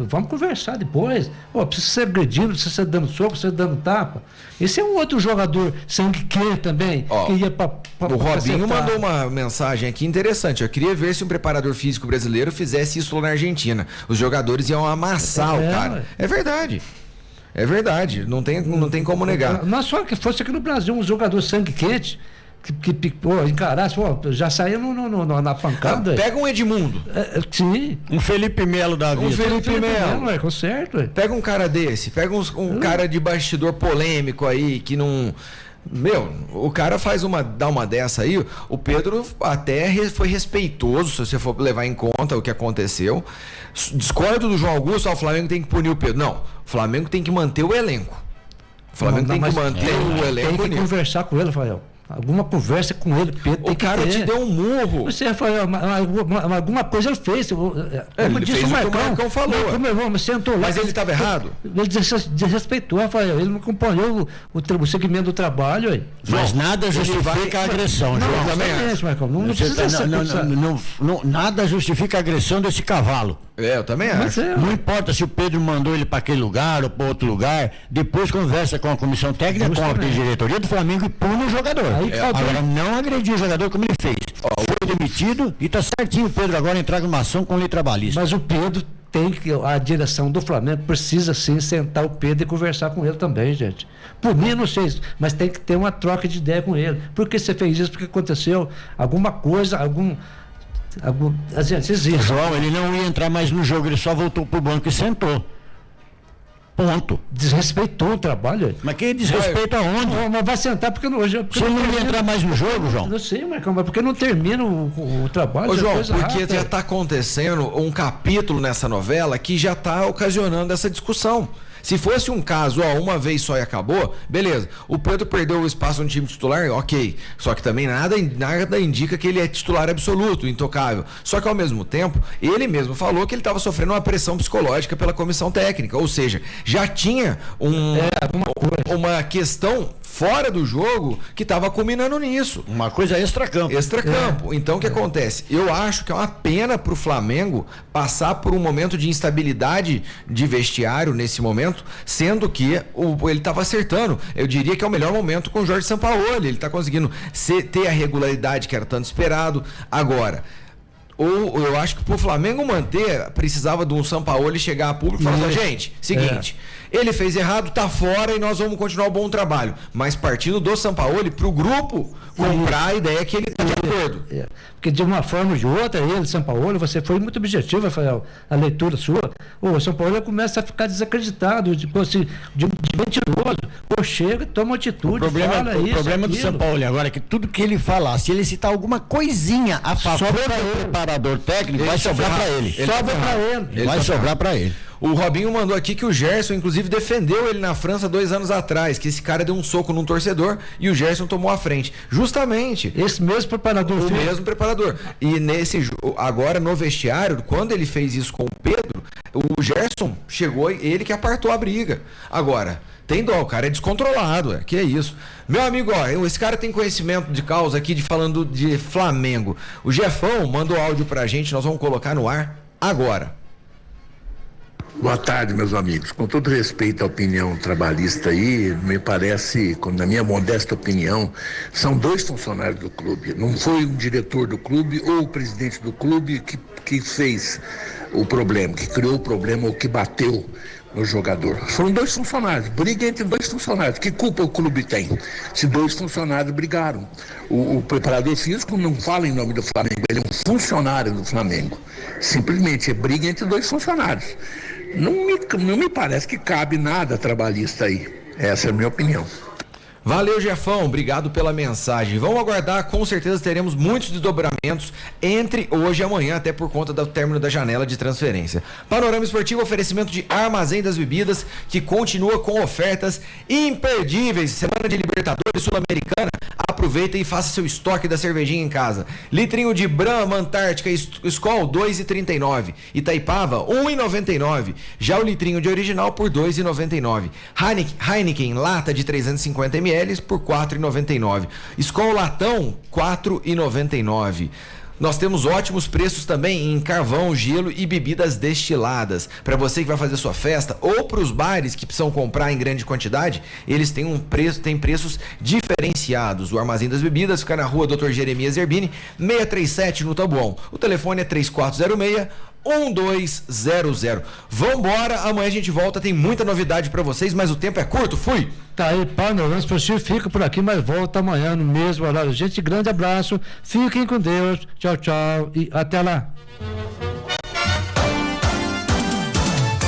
vamos conversar depois, precisa ser agredindo, precisa ser dando soco, precisa ser dando tapa. Esse é um outro jogador sangue quente também, que ia o Robinho mandou uma mensagem aqui interessante, eu queria ver se um preparador físico brasileiro fizesse isso na Argentina, os jogadores iam amassar o cara. É verdade, não tem como negar. Não é só que fosse aqui no Brasil um jogador sangue quente que encarasse, já saiu na pancada. Pega um Edmundo. Sim. Um Felipe Melo da vida. Um Felipe Melo. Com certo. Pega um cara desse, pega um cara de bastidor polêmico aí, que não... o cara dá uma dessa aí, o Pedro até foi respeitoso, se você for levar em conta o que aconteceu. Discordo do João Augusto, o Flamengo tem que punir o Pedro. Não, o Flamengo tem que manter o elenco. O Flamengo tem que manter o elenco. Tem que conversar com ele, Rafael. Alguma conversa com ele, Pedro. O cara te deu um murro. Você, Rafael, alguma coisa ele fez. Ele fez o que o Marcão falou. Sentou lá. Mas ele estava errado? Ele desrespeitou, Rafael. Ele não acompanhou o segmento do trabalho. Aí. Mas nada justifica a agressão, João. Nada justifica a agressão desse cavalo. Eu também acho. Não importa se o Pedro mandou ele para aquele lugar ou para outro lugar, depois conversa com a comissão técnica, com a diretoria do Flamengo e pune o jogador. Agora, não agredir o jogador como ele fez. Foi demitido e tá certinho o Pedro agora entrar com uma ação com lei trabalhista. Mas o Pedro a direção do Flamengo precisa sim sentar o Pedro e conversar com ele também, gente. Punir, não sei, mas tem que ter uma troca de ideia com ele. Por que você fez isso? Porque aconteceu alguma coisa, João, ele não ia entrar mais no jogo, ele só voltou pro banco e sentou. Ponto. Desrespeitou o trabalho. Mas quem desrespeita aonde? Mas vai sentar porque hoje. Você não ia entrar mais no jogo, João? Não sei, Marcão, mas porque não termina o trabalho. Ô, João, porque já está acontecendo um capítulo nessa novela que já está ocasionando essa discussão. Se fosse um caso, uma vez só e acabou, beleza. O Pedro perdeu o espaço no time titular, ok. Só que também nada indica que ele é titular absoluto, intocável. Só que ao mesmo tempo, ele mesmo falou que ele estava sofrendo uma pressão psicológica pela comissão técnica. Ou seja, já tinha uma questão fora do jogo que estava culminando nisso. Uma coisa extracampo. Extracampo. Então o que acontece? Eu acho que é uma pena pro Flamengo passar por um momento de instabilidade de vestiário nesse momento, sendo que ele estava acertando. Eu diria que é o melhor momento com o Jorge Sampaoli. Ele está conseguindo ter a regularidade que era tanto esperado. Agora, eu acho que pro Flamengo manter, precisava de um Sampaoli chegar a público e falar assim, gente, seguinte, ele fez errado, tá fora e nós vamos continuar o bom trabalho. Mas partindo do Sampaoli pro grupo comprar a ideia que ele tá de acordo. Porque de uma forma ou de outra, ele, Sampaoli, você foi muito objetivo, Rafael, a leitura sua. O Sampaoli começa a ficar desacreditado, de mentiroso. Chega, toma atitude, o problema do Sampaoli agora é que tudo que ele falar, se ele citar alguma coisinha a favor do preparador técnico, vai sobrar para ele. Vai sobrar para ele. O Robinho mandou aqui que o Gerson, inclusive, defendeu ele na França 2 anos atrás, que esse cara deu um soco num torcedor e o Gerson tomou a frente. Justamente. Esse mesmo preparador. O mesmo preparador. E agora no vestiário, quando ele fez isso com o Pedro, o Gerson chegou, ele que apartou a briga. Agora, tem dó, o cara é descontrolado, que é isso. Meu amigo, esse cara tem conhecimento de causa aqui, falando de Flamengo. O Jefão mandou áudio pra gente, nós vamos colocar no ar. agora. Boa tarde, meus amigos. Com todo respeito à opinião trabalhista aí, me parece, na minha modesta opinião, são 2 funcionários do clube. Não foi um diretor do clube ou o presidente do clube que fez o problema, que criou o problema ou que bateu no jogador. Foram 2 funcionários, briga entre 2 funcionários. Que culpa o clube tem se 2 funcionários brigaram? O preparador físico não fala em nome do Flamengo, ele é um funcionário do Flamengo. Simplesmente é briga entre 2 funcionários. Não me parece que cabe nada trabalhista aí. Essa é a minha opinião. Valeu, Jefão, obrigado pela mensagem. Vamos aguardar, com certeza teremos muitos desdobramentos entre hoje e amanhã, até por conta do término da janela de transferência. Panorama Esportivo, oferecimento de Armazém das Bebidas, que continua com ofertas imperdíveis. Semana de Libertadores Sul-Americana, aproveita e faça seu estoque da cervejinha em casa. Litrinho de Brahma Antártica Skol, 2,39. Itaipava, 1,99. Já o litrinho de original por 2,99. Heineken, lata de 350 ml por 4,99. Skol latão, 4,99. Nós temos ótimos preços também em carvão, gelo e bebidas destiladas. Para você que vai fazer sua festa ou para os bares que precisam comprar em grande quantidade, eles têm preços diferenciados. O Armazém das Bebidas fica na rua Dr. Jeremias Zerbini, 637 no Taboão. O telefone é 3406-1200. Vambora, amanhã a gente volta, tem muita novidade pra vocês, mas o tempo é curto, fui! Tá aí, Panorama Esportivo fica por aqui, mas volta amanhã no mesmo horário. Gente, grande abraço, fiquem com Deus, tchau, tchau e até lá.